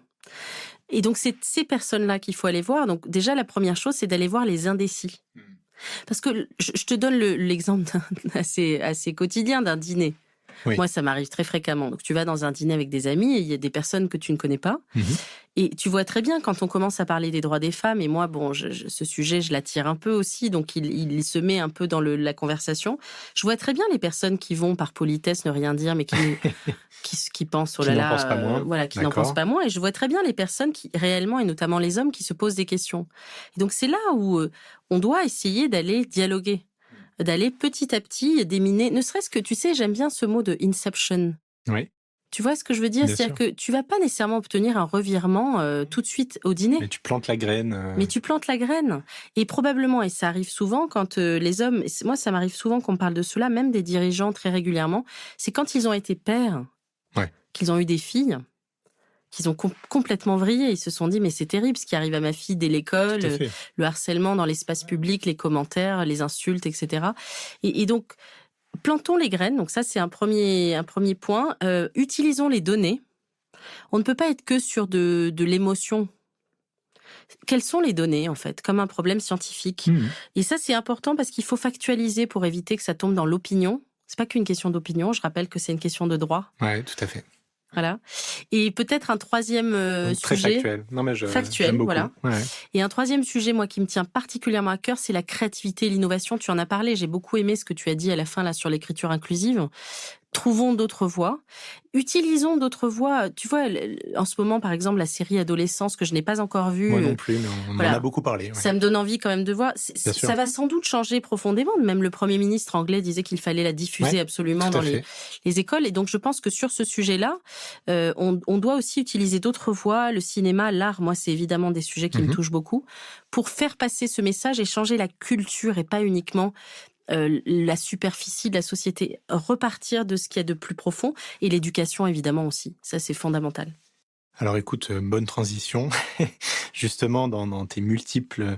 Et donc, c'est ces personnes-là qu'il faut aller voir. Donc, déjà, la première chose, c'est d'aller voir les indécis. Parce que je te donne l'exemple assez quotidien d'un dîner. Oui. Moi, ça m'arrive très fréquemment. Donc, tu vas dans un dîner avec des amis et il y a des personnes que tu ne connais pas. Et tu vois très bien quand on commence à parler des droits des femmes, et moi, bon, ce sujet, je l'attire un peu aussi, donc il se met un peu dans la conversation. Je vois très bien les personnes qui vont, par politesse, ne rien dire, mais qui pensent, oh là là, n'en pensent pas moins. Voilà, qui n'en D'accord. pensent pas moins. Et je vois très bien les personnes qui, réellement, et notamment les hommes, qui se posent des questions. Et donc, c'est là où on doit essayer d'aller dialoguer, d'aller petit à petit déminer, ne serait-ce que, tu sais, j'aime bien ce mot de inception. Oui. Tu vois ce que je veux dire? Bien C'est-à-dire sûr. que tu vas pas nécessairement obtenir un revirement tout de suite au dîner. Mais tu plantes la graine. Mais tu plantes la graine. Et probablement, et ça arrive souvent quand les hommes, et moi ça m'arrive souvent qu'on parle de cela, même des dirigeants très régulièrement, c'est quand ils ont été pères, qu'ils ont eu des filles, qu'ils ont complètement vrillé. Ils se sont dit, mais c'est terrible ce qui arrive à ma fille dès l'école, Tout à fait. le harcèlement dans l'espace public, les commentaires, les insultes, etc. Et donc, plantons les graines. Donc ça, c'est un premier point. Utilisons les données. On ne peut pas être que sur de l'émotion. Quelles sont les données, en fait, comme un problème scientifique? Et ça, c'est important parce qu'il faut factualiser pour éviter que ça tombe dans l'opinion. C'est pas qu'une question d'opinion. Je rappelle que c'est une question de droit. Ouais, tout à fait. Voilà. Et peut-être un troisième Très sujet. factuel. Non, mais Factuel, j'aime beaucoup. voilà. Ouais. Et un troisième sujet, moi, qui me tient particulièrement à cœur, c'est la créativité et l'innovation. Tu en as parlé. J'ai beaucoup aimé ce que tu as dit à la fin, là, sur l'écriture inclusive. Trouvons d'autres voies. utilisons d'autres voies. Tu vois, en ce moment, par exemple, la série Adolescence, que je n'ai pas encore vue. Moi non plus, mais on en a beaucoup parlé. Ouais. Ça me donne envie quand même de voir. Ça va sans doute changer profondément. Même le Premier ministre anglais disait qu'il fallait la diffuser absolument dans les écoles. Et donc, je pense que sur ce sujet-là, on doit aussi utiliser d'autres voies. Le cinéma, l'art, moi, c'est évidemment des sujets qui me touchent beaucoup, pour faire passer ce message et changer la culture et pas uniquement la superficie de la société, repartir de ce qu'il y a de plus profond, et l'éducation évidemment aussi, ça c'est fondamental. Alors écoute, bonne transition, justement dans tes multiples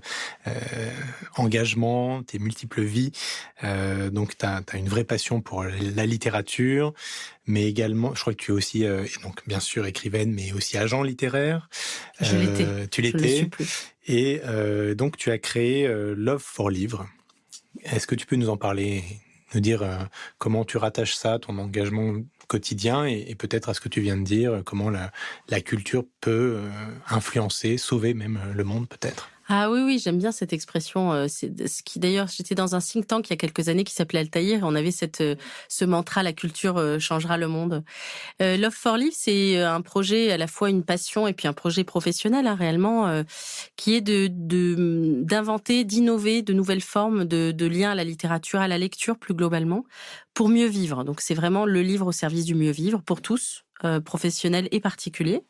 engagements, tes multiples vies, donc tu as une vraie passion pour la littérature, mais également, je crois que tu es aussi, donc bien sûr écrivaine, mais aussi agent littéraire. Je l'étais. Tu l'étais. Je ne le suis plus. Et donc tu as créé Love for Livre. Est-ce que tu peux nous en parler, nous dire comment tu rattaches ça à ton engagement quotidien et peut-être à ce que tu viens de dire, comment la culture peut influencer, sauver même le monde peut-être? Ah oui, j'aime bien cette expression. C'est ce qui, d'ailleurs, j'étais dans un think tank il y a quelques années qui s'appelait Altaïr, et on avait ce mantra: la culture changera le monde. Love for Life, c'est un projet, à la fois une passion et puis un projet professionnel, réellement, qui est d'inventer, d'innover de nouvelles formes de liens à la littérature, à la lecture plus globalement, pour mieux vivre. Donc c'est vraiment le livre au service du mieux vivre pour tous, professionnels et particuliers.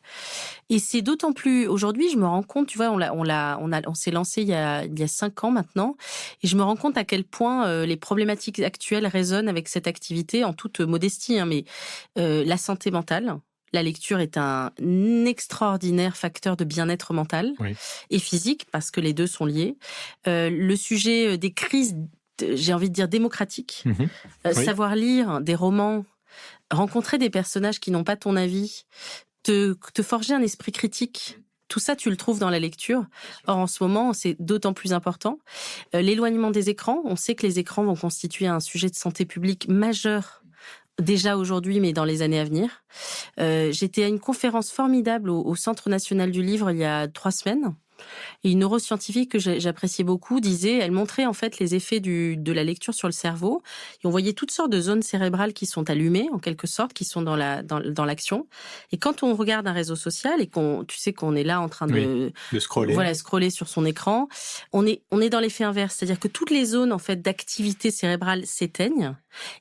Et c'est d'autant plus aujourd'hui, je me rends compte, tu vois, on s'est lancé il y a 5 ans maintenant, et je me rends compte à quel point les problématiques actuelles résonnent avec cette activité, en toute modestie, mais la santé mentale. La lecture est un extraordinaire facteur de bien-être mental et physique, parce que les deux sont liés. Le sujet des crises, j'ai envie de dire démocratiques, savoir lire des romans, rencontrer des personnages qui n'ont pas ton avis, te forger un esprit critique. Tout ça, tu le trouves dans la lecture. Or, en ce moment, c'est d'autant plus important. L'éloignement des écrans. On sait que les écrans vont constituer un sujet de santé publique majeur, déjà aujourd'hui, mais dans les années à venir. J'étais à une conférence formidable au Centre national du livre il y a 3 semaines. Et une neuroscientifique que j'appréciais beaucoup elle montrait en fait les effets de la lecture sur le cerveau. Et on voyait toutes sortes de zones cérébrales qui sont allumées, en quelque sorte, qui sont dans l'action. Et quand on regarde un réseau social et tu sais qu'on est là en train de scroller, scroller sur son écran, on est dans l'effet inverse. C'est-à-dire que toutes les zones en fait d'activité cérébrale s'éteignent.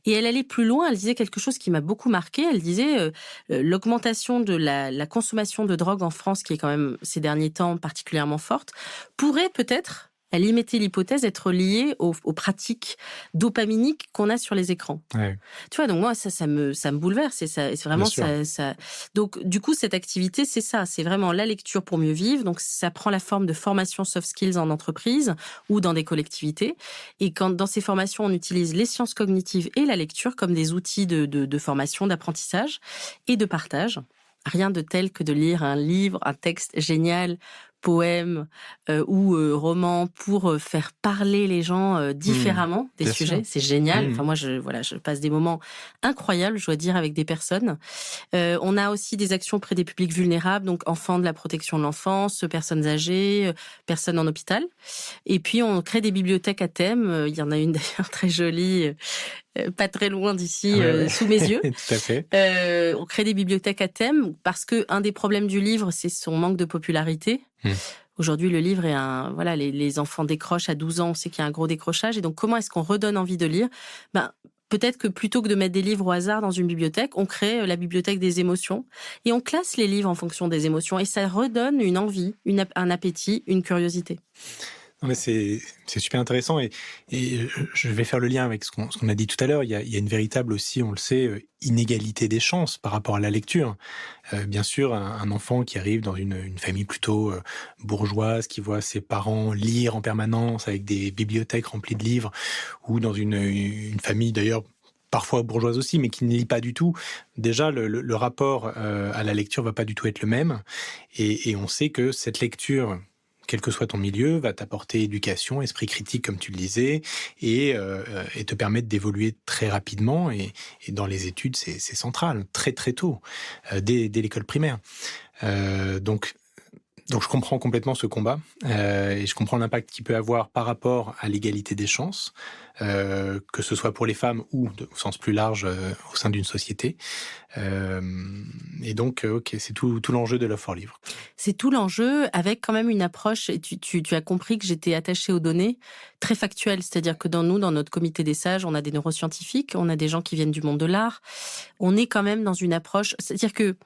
Et elle allait plus loin, elle disait quelque chose qui m'a beaucoup marqué. Elle disait l'augmentation de la consommation de drogue en France, qui est quand même ces derniers temps particulièrement forte, pourrait peut-être, elle y mettait l'hypothèse, être liée aux pratiques dopaminiques qu'on a sur les écrans. Ouais. Tu vois, donc moi, ça me bouleverse. C'est vraiment ça. Donc, du coup, cette activité, c'est ça. C'est vraiment la lecture pour mieux vivre. Donc, ça prend la forme de formation soft skills en entreprise ou dans des collectivités. Et quand, dans ces formations, on utilise les sciences cognitives et la lecture comme des outils de formation, d'apprentissage et de partage. Rien de tel que de lire un livre, un texte génial, poème ou roman, pour faire parler les gens différemment des sujets. Sûr. C'est génial. Enfin, moi, je passe des moments incroyables, je dois dire, avec des personnes. On a aussi des actions auprès des publics vulnérables, donc enfants de la protection de l'enfance, personnes âgées, personnes en hôpital. Et puis, on crée des bibliothèques à thème. Il y en a une d'ailleurs très jolie, pas très loin d'ici, sous mes yeux. Tout à fait. On crée des bibliothèques à thème parce que un des problèmes du livre, c'est son manque de popularité. Aujourd'hui, le livre est les enfants décrochent à 12 ans, on sait qu'il y a un gros décrochage. Et donc, comment est-ce qu'on redonne envie de lire? Peut-être que plutôt que de mettre des livres au hasard dans une bibliothèque, on crée la bibliothèque des émotions et on classe les livres en fonction des émotions, et ça redonne une envie, un appétit, une curiosité. Non, mais c'est super intéressant, et je vais faire le lien avec ce qu'on a dit tout à l'heure. Il y a une véritable aussi, on le sait, inégalité des chances par rapport à la lecture. Bien sûr, un enfant qui arrive dans une famille plutôt bourgeoise, qui voit ses parents lire en permanence avec des bibliothèques remplies de livres, ou dans une famille d'ailleurs parfois bourgeoise aussi, mais qui ne lit pas du tout, déjà le rapport à la lecture va pas du tout être le même, et on sait que cette lecture, quel que soit ton milieu, va t'apporter éducation, esprit critique, comme tu le disais, et te permettre d'évoluer très rapidement. Et dans les études, c'est central, très très tôt, dès l'école primaire. Donc, Donc je comprends complètement ce combat et je comprends l'impact qu'il peut avoir par rapport à l'égalité des chances, que ce soit pour les femmes ou au sens plus large au sein d'une société. Et donc, ok, c'est tout l'enjeu de Love for Livre. C'est tout l'enjeu avec quand même une approche, et tu as compris que j'étais attachée aux données, très factuelles. C'est-à-dire que dans notre comité des sages, on a des neuroscientifiques, on a des gens qui viennent du monde de l'art. On est quand même dans une approche, c'est-à-dire que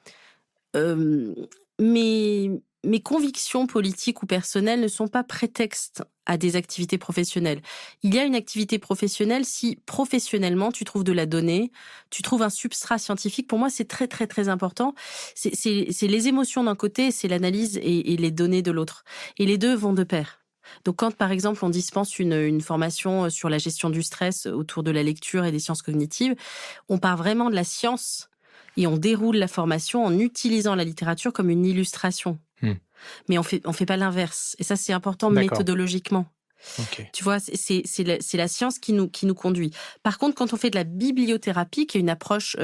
euh, mes convictions politiques ou personnelles ne sont pas prétexte à des activités professionnelles. Il y a une activité professionnelle si professionnellement tu trouves de la donnée, tu trouves un substrat scientifique. Pour moi, c'est très très très important. C'est les émotions d'un côté, c'est l'analyse et les données de l'autre. Et les deux vont de pair. Donc quand par exemple on dispense une formation sur la gestion du stress autour de la lecture et des sciences cognitives, on part vraiment de la science et on déroule la formation en utilisant la littérature comme une illustration. Mais on fait pas l'inverse. Et ça, c'est important méthodologiquement. Okay. Tu vois, c'est la science qui nous conduit. Par contre, quand on fait de la bibliothérapie, qui est une approche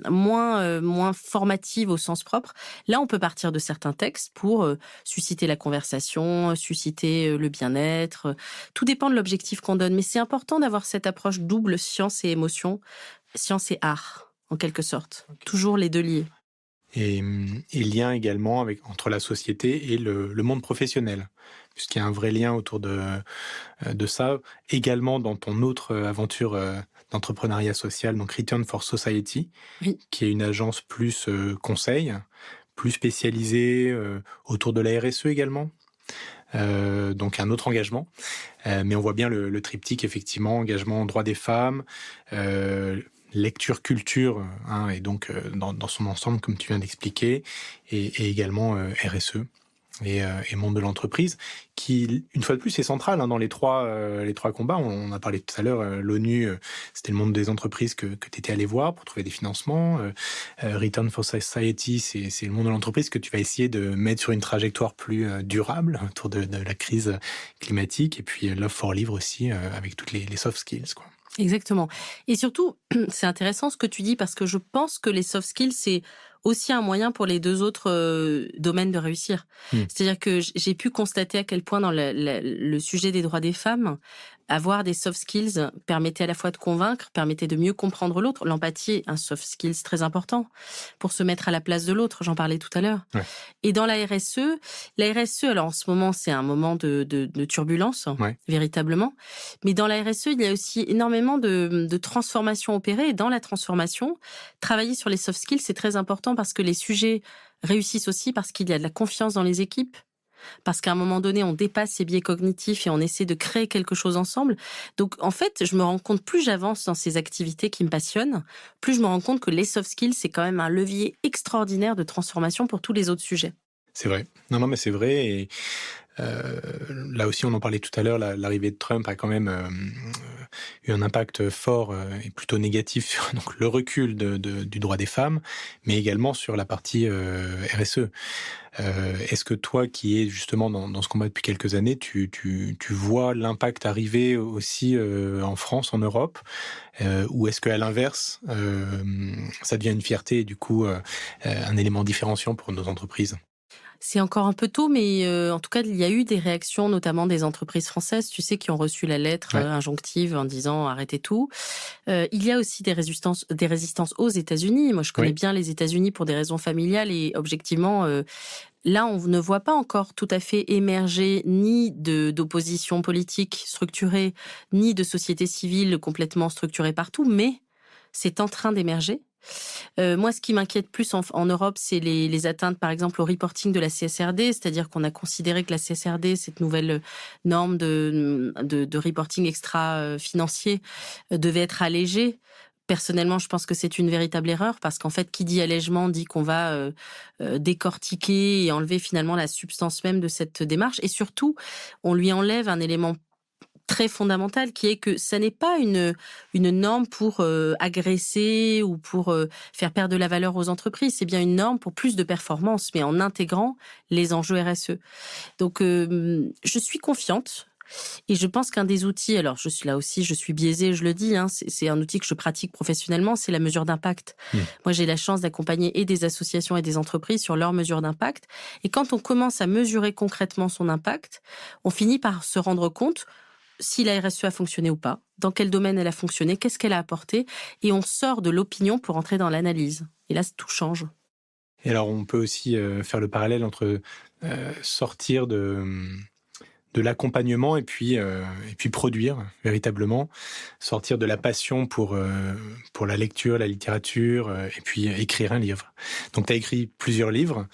moins formative au sens propre, là, on peut partir de certains textes pour susciter la conversation, susciter le bien-être. Tout dépend de l'objectif qu'on donne. Mais c'est important d'avoir cette approche double science et émotion, science et art, en quelque sorte. Okay. Toujours les deux liés. Et lien également entre la société et le monde professionnel, puisqu'il y a un vrai lien autour de ça, également dans ton autre aventure d'entrepreneuriat social, donc Return for Society, oui. Qui est une agence plus conseil, plus spécialisée autour de la RSE également. Donc un autre engagement, mais on voit bien le triptyque, effectivement, engagement droit des femmes, lecture, culture, et donc dans son ensemble, comme tu viens d'expliquer, et également RSE et monde de l'entreprise, qui, une fois de plus, est central dans les trois combats. On a parlé tout à l'heure, l'ONU, c'était le monde des entreprises que tu étais allé voir pour trouver des financements. Return for Society, c'est le monde de l'entreprise que tu vas essayer de mettre sur une trajectoire plus durable autour de la crise climatique. Et puis Love for Livre aussi, avec toutes les soft skills, quoi. Exactement. Et surtout, c'est intéressant ce que tu dis parce que je pense que les soft skills, c'est aussi un moyen pour les deux autres domaines de réussir. C'est-à-dire que j'ai pu constater à quel point dans le sujet des droits des femmes, avoir des soft skills permettait à la fois de convaincre, permettait de mieux comprendre l'autre. L'empathie, un soft skills très important pour se mettre à la place de l'autre. J'en parlais tout à l'heure. Ouais. Et dans la RSE, alors en ce moment, c'est un moment de turbulence, ouais. Véritablement. Mais dans la RSE, il y a aussi énormément de transformations opérées. Et dans la transformation, travailler sur les soft skills, c'est très important parce que les sujets réussissent aussi parce qu'il y a de la confiance dans les équipes. Parce qu'à un moment donné, on dépasse ces biais cognitifs et on essaie de créer quelque chose ensemble. Donc, en fait, je me rends compte, plus j'avance dans ces activités qui me passionnent, plus je me rends compte que les soft skills, c'est quand même un levier extraordinaire de transformation pour tous les autres sujets. C'est vrai. Non, mais c'est vrai. Et là aussi, on en parlait tout à l'heure, l'arrivée de Trump a quand même eu un impact fort et plutôt négatif sur donc, le recul du droit des femmes, mais également sur la partie RSE. Est-ce que toi, qui es justement dans ce combat depuis quelques années, tu vois l'impact arriver aussi en France, en Europe, ou est-ce qu'à l'inverse, ça devient une fierté et du coup un élément différenciant pour nos entreprises ? C'est encore un peu tôt, mais en tout cas, il y a eu des réactions, notamment des entreprises françaises, tu sais, qui ont reçu la lettre injonctive en disant « arrêtez tout ». Il y a aussi des résistances aux États-Unis. Moi, je connais bien les États-Unis pour des raisons familiales et objectivement, là, on ne voit pas encore tout à fait émerger ni d'opposition politique structurée, ni de société civile complètement structurée partout, mais c'est en train d'émerger. Moi, ce qui m'inquiète plus en Europe, c'est les atteintes, par exemple, au reporting de la CSRD, c'est-à-dire qu'on a considéré que la CSRD, cette nouvelle norme de reporting extra-financier, devait être allégée. Personnellement, je pense que c'est une véritable erreur parce qu'en fait, qui dit allègement dit qu'on va décortiquer et enlever finalement la substance même de cette démarche. Et surtout, on lui enlève un élément très fondamental qui est que ça n'est pas une norme pour agresser ou pour faire perdre de la valeur aux entreprises. C'est bien une norme pour plus de performance, mais en intégrant les enjeux RSE. Donc, je suis confiante. Et je pense qu'un des outils, alors je suis biaisée, je le dis, hein, c'est un outil que je pratique professionnellement, c'est la mesure d'impact. Moi, j'ai la chance d'accompagner et des associations et des entreprises sur leur mesure d'impact. Et quand on commence à mesurer concrètement son impact, on finit par se rendre compte si la RSE a fonctionné ou pas, dans quel domaine elle a fonctionné, qu'est-ce qu'elle a apporté, et on sort de l'opinion pour entrer dans l'analyse. Et là, tout change. Et alors, on peut aussi faire le parallèle entre sortir de l'accompagnement et puis produire véritablement, sortir de la passion pour la lecture, la littérature, et puis écrire un livre. Donc, tu as écrit plusieurs livres.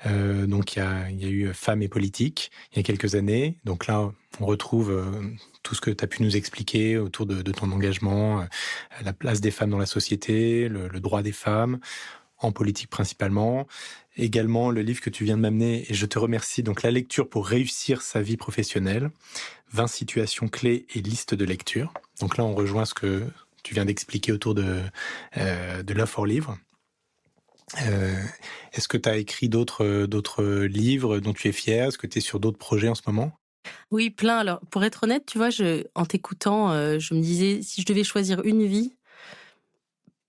Donc, il y a eu Femmes et politique il y a quelques années. Donc là, on retrouve tout ce que tu as pu nous expliquer autour de ton engagement, la place des femmes dans la société, le droit des femmes, en politique principalement. Également, le livre que tu viens de m'amener, et je te remercie, donc La lecture pour réussir sa vie professionnelle, 20 situations clés et liste de lecture. Donc là, on rejoint ce que tu viens d'expliquer autour de Love for Livre. Est-ce que tu as écrit d'autres livres dont tu es fière? Est-ce que tu es sur d'autres projets en ce moment? Oui, plein. Alors, pour être honnête, tu vois, en t'écoutant, je me disais, si je devais choisir une vie,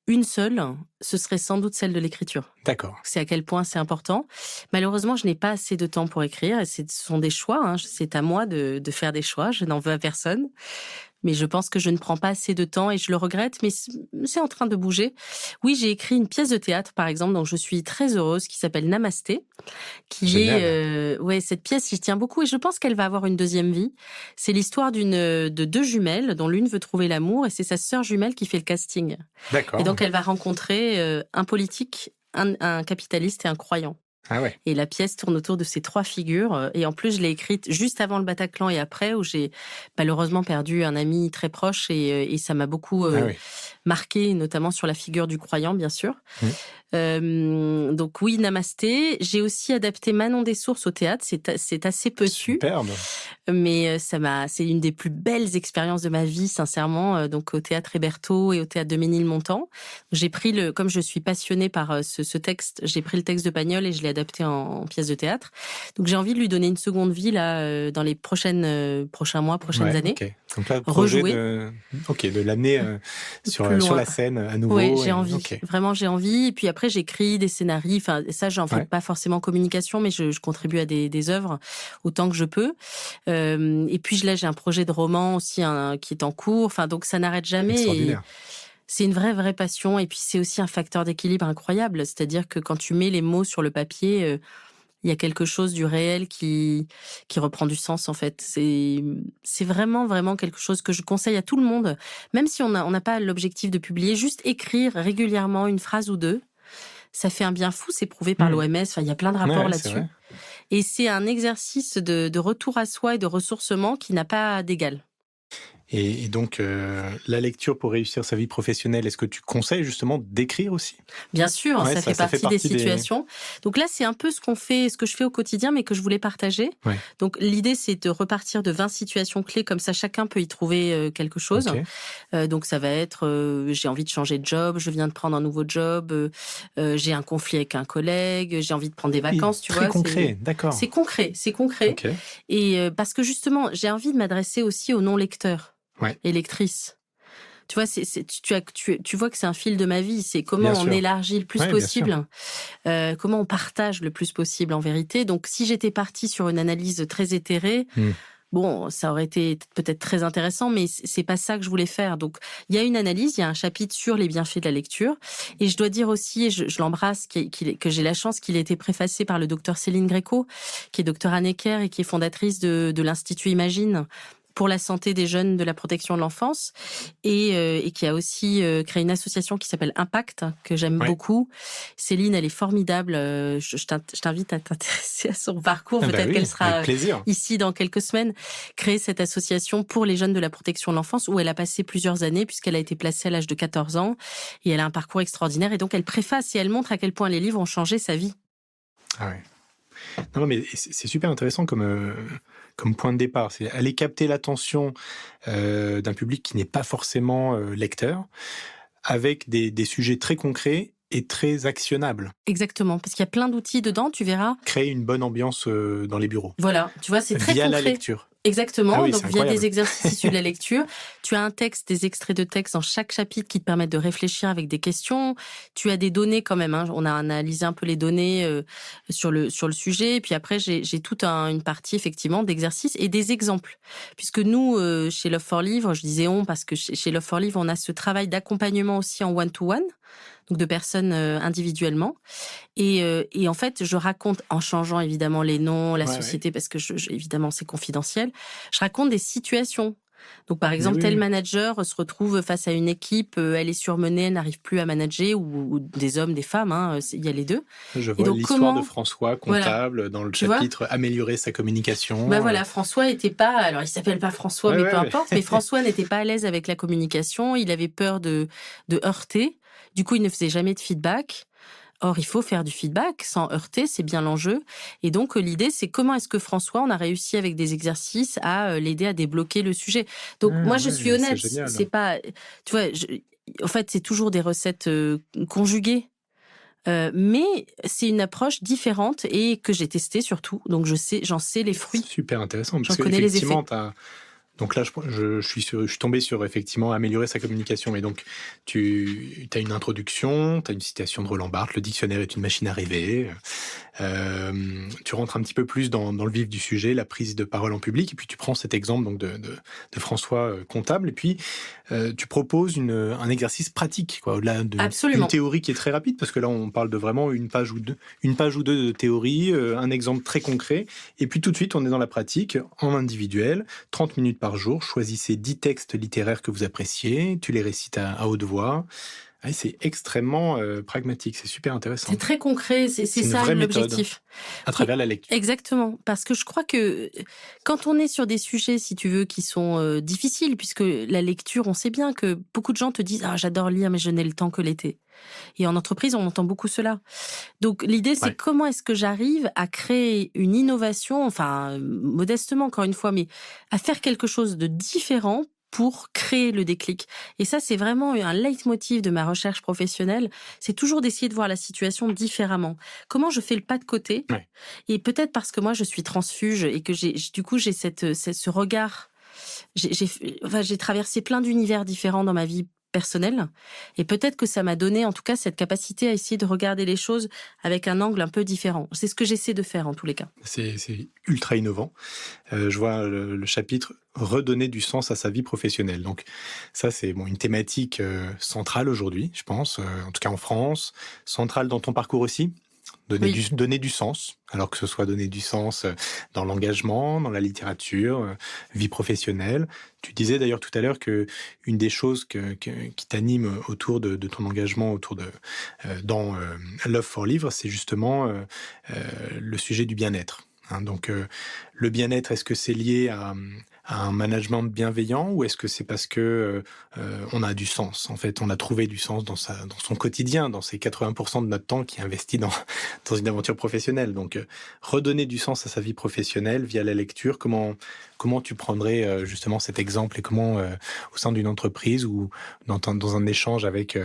une seule, ce serait sans doute celle de l'écriture. D'accord. C'est à quel point c'est important. Malheureusement, je n'ai pas assez de temps pour écrire, et ce sont des choix, hein. C'est à moi de faire des choix, je n'en veux à personne. Mais je pense que je ne prends pas assez de temps et je le regrette, mais c'est en train de bouger. Oui, j'ai écrit une pièce de théâtre, par exemple, dont je suis très heureuse, qui s'appelle Namasté, qui Génial. est, cette pièce, j'y tiens beaucoup et je pense qu'elle va avoir une deuxième vie. C'est l'histoire de deux jumelles, dont l'une veut trouver l'amour et c'est sa sœur jumelle qui fait le casting. D'accord. Et donc, elle va rencontrer un politique, un capitaliste et un croyant. Ah ouais. Et la pièce tourne autour de ces trois figures. Et en plus, je l'ai écrite juste avant le Bataclan et après, où j'ai malheureusement perdu un ami très proche et ça m'a beaucoup marqué, notamment sur la figure du croyant, bien sûr. Donc oui, Namasté. J'ai aussi adapté Manon des Sources au théâtre. C'est assez peu su. Superbe. Mais c'est une des plus belles expériences de ma vie, sincèrement. Donc au théâtre Hébertot et au théâtre de Ménilmontant. J'ai pris comme je suis passionnée par ce texte, j'ai pris le texte de Pagnol et je l'ai adapté en pièce de théâtre. Donc j'ai envie de lui donner une seconde vie là dans les prochains mois, prochaines années. Okay. Donc là, projet de l'amener sur la scène à nouveau. Oui, j'ai envie. Okay. Vraiment, j'ai envie. Et puis après, j'écris des scénarios. Enfin, ça, j'en fais pas forcément communication, mais je contribue à des œuvres autant que je peux. Et puis là, j'ai un projet de roman aussi qui est en cours. Enfin, donc ça n'arrête jamais. Extraordinaire. C'est une vraie passion. Et puis c'est aussi un facteur d'équilibre incroyable. C'est-à-dire que quand tu mets les mots sur le papier, il y a quelque chose du réel qui reprend du sens, en fait. C'est vraiment quelque chose que je conseille à tout le monde. Même si on n'a pas l'objectif de publier, juste écrire régulièrement une phrase ou deux, ça fait un bien fou, c'est prouvé par l'OMS. Enfin, il y a plein de rapports là-dessus. Et c'est un exercice de retour à soi et de ressourcement qui n'a pas d'égal. Et donc, la lecture pour réussir sa vie professionnelle, est-ce que tu conseilles justement d'écrire aussi? Bien sûr, ça fait partie des situations. Donc là, c'est un peu ce que je fais au quotidien, mais que je voulais partager. Ouais. Donc l'idée, c'est de repartir de 20 situations clés, comme ça chacun peut y trouver quelque chose. Okay. Donc ça va être, j'ai envie de changer de job, je viens de prendre un nouveau job, j'ai un conflit avec un collègue, j'ai envie de prendre des vacances, tu vois. Très concret, d'accord. C'est concret. Okay. Et parce que justement, j'ai envie de m'adresser aussi aux non-lecteurs. Et lectrice. Tu vois, tu vois que c'est un fil de ma vie. C'est comment on élargit le plus possible, comment on partage le plus possible en vérité. Donc, si j'étais partie sur une analyse très éthérée, bon, ça aurait été peut-être très intéressant, mais c'est pas ça que je voulais faire. Donc, il y a une analyse, il y a un chapitre sur les bienfaits de la lecture. Et je dois dire aussi, et je l'embrasse, que j'ai la chance qu'il ait été préfacé par le docteur Céline Gréco, qui est docteur à Necker et qui est fondatrice de l'Institut Imagine, pour la santé des jeunes de la protection de l'enfance et qui a aussi créé une association qui s'appelle Impact, que j'aime beaucoup. Céline, elle est formidable. Je t'invite à t'intéresser à son parcours. Peut-être qu'elle sera ici dans quelques semaines. Créer cette association pour les jeunes de la protection de l'enfance où elle a passé plusieurs années puisqu'elle a été placée à l'âge de 14 ans et elle a un parcours extraordinaire et donc elle préface et elle montre à quel point les livres ont changé sa vie. Ah ouais. Non, mais c'est super intéressant comme point de départ. C'est aller capter l'attention d'un public qui n'est pas forcément lecteur, avec des sujets très concrets et très actionnables. Exactement, parce qu'il y a plein d'outils dedans, tu verras. Créer une bonne ambiance dans les bureaux. Voilà, tu vois, c'est très concret. Via la lecture. Exactement, Ah oui, donc c'est via incroyable. des exercices issus de la lecture, tu as un texte, des extraits de texte dans chaque chapitre qui te permettent de réfléchir avec des questions. Tu as des données quand même, hein. On a analysé un peu les données sur le sujet. Et puis après, j'ai toute une partie effectivement d'exercices et des exemples. Puisque nous, chez Love for Livre, je disais on parce que chez Love for Livre, on a ce travail d'accompagnement aussi en one-to-one, donc de personnes individuellement. Et en fait, je raconte, en changeant évidemment les noms, la Ouais, ouais. société, parce que évidemment c'est confidentiel, je raconte des situations. Donc par Mais exemple, oui, tel oui. manager se retrouve face à une équipe, elle est surmenée, elle n'arrive plus à manager, ou des hommes, des femmes, hein, il y a les deux. Je Et vois donc l'histoire de comment, François, voilà, comptable, dans le tu vois? chapitre améliorer sa Ben communication. voilà, François était pas, alors il s'appelle pas François, Ouais, mais peu ouais, importe, mais François n'était pas à l'aise avec la communication, il avait peur de heurter, du coup il ne faisait jamais de feedback. Or, il faut faire du feedback sans heurter, c'est bien l'enjeu. Et donc, l'idée, c'est comment est-ce que François, on a réussi avec des exercices à l'aider à débloquer le sujet. Donc, Ah moi, je suis ouais, c'est honnête, génial. c'est pas, tu vois, en fait, c'est toujours des recettes conjuguées. Mais c'est une approche différente et que j'ai testée surtout. Donc, j'en sais les fruits, Super intéressant, parce j'en connais les qu'effectivement, effets. donc là, je suis tombé sur effectivement améliorer sa communication. Et donc, tu as une introduction, tu as une citation de Roland Barthes, le dictionnaire est une machine à rêver. Tu rentres un petit peu plus dans le vif du sujet, la prise de parole en public, et puis tu prends cet exemple donc de François comptable, et puis tu proposes un exercice pratique, quoi, au-delà d'une Absolument. théorie qui est très rapide, parce que là on parle de vraiment une page ou deux de théorie, un exemple très concret, et puis tout de suite on est dans la pratique, en individuel, 30 minutes par jour, choisissez 10 textes littéraires que vous appréciez, tu les récites à haute voix. Ah, c'est extrêmement pragmatique, c'est super C'est intéressant. très concret, c'est C'est une ça vraie méthode l'objectif. à travers la lecture. Exactement, parce que je crois que quand on est sur des sujets, si tu veux, qui sont difficiles, puisque la lecture, on sait bien que beaucoup de gens te disent ah j'adore lire, mais je n'ai le temps que l'été. Et en entreprise, on entend beaucoup cela. Donc l'idée, c'est Ouais. comment est-ce que j'arrive à créer une innovation, enfin modestement encore une fois, mais à faire quelque chose de différent pour créer le déclic. Et ça, c'est vraiment un leitmotiv de ma recherche professionnelle. C'est toujours d'essayer de voir la situation différemment. Comment je fais le pas de côté? Ouais. Et peut-être parce que moi, je suis transfuge et que du coup, j'ai ce regard. J'ai traversé plein d'univers différents dans ma vie personnelle. Et peut-être que ça m'a donné, en tout cas, cette capacité à essayer de regarder les choses avec un angle un peu différent. C'est ce que j'essaie de faire, en tous les cas. C'est ultra innovant. Je vois le chapitre redonner du sens à sa vie professionnelle. Donc ça, c'est une thématique centrale aujourd'hui, je pense, en tout cas en France, centrale dans ton parcours aussi. Oui. Donner du sens, alors que ce soit donner du sens dans l'engagement, dans la littérature, vie professionnelle. Tu disais d'ailleurs tout à l'heure que une des choses qui t'anime autour de ton engagement, dans Love for Livre, c'est justement le sujet du bien-être. Hein. Donc le bien-être, est-ce que c'est lié à un management bienveillant, ou est-ce que c'est parce que on a du sens? En fait, on a trouvé du sens dans son quotidien, dans ces 80% de notre temps qui est investi dans une aventure professionnelle. Donc, redonner du sens à sa vie professionnelle via la lecture. Comment tu prendrais justement cet exemple, et comment au sein d'une entreprise ou dans un échange avec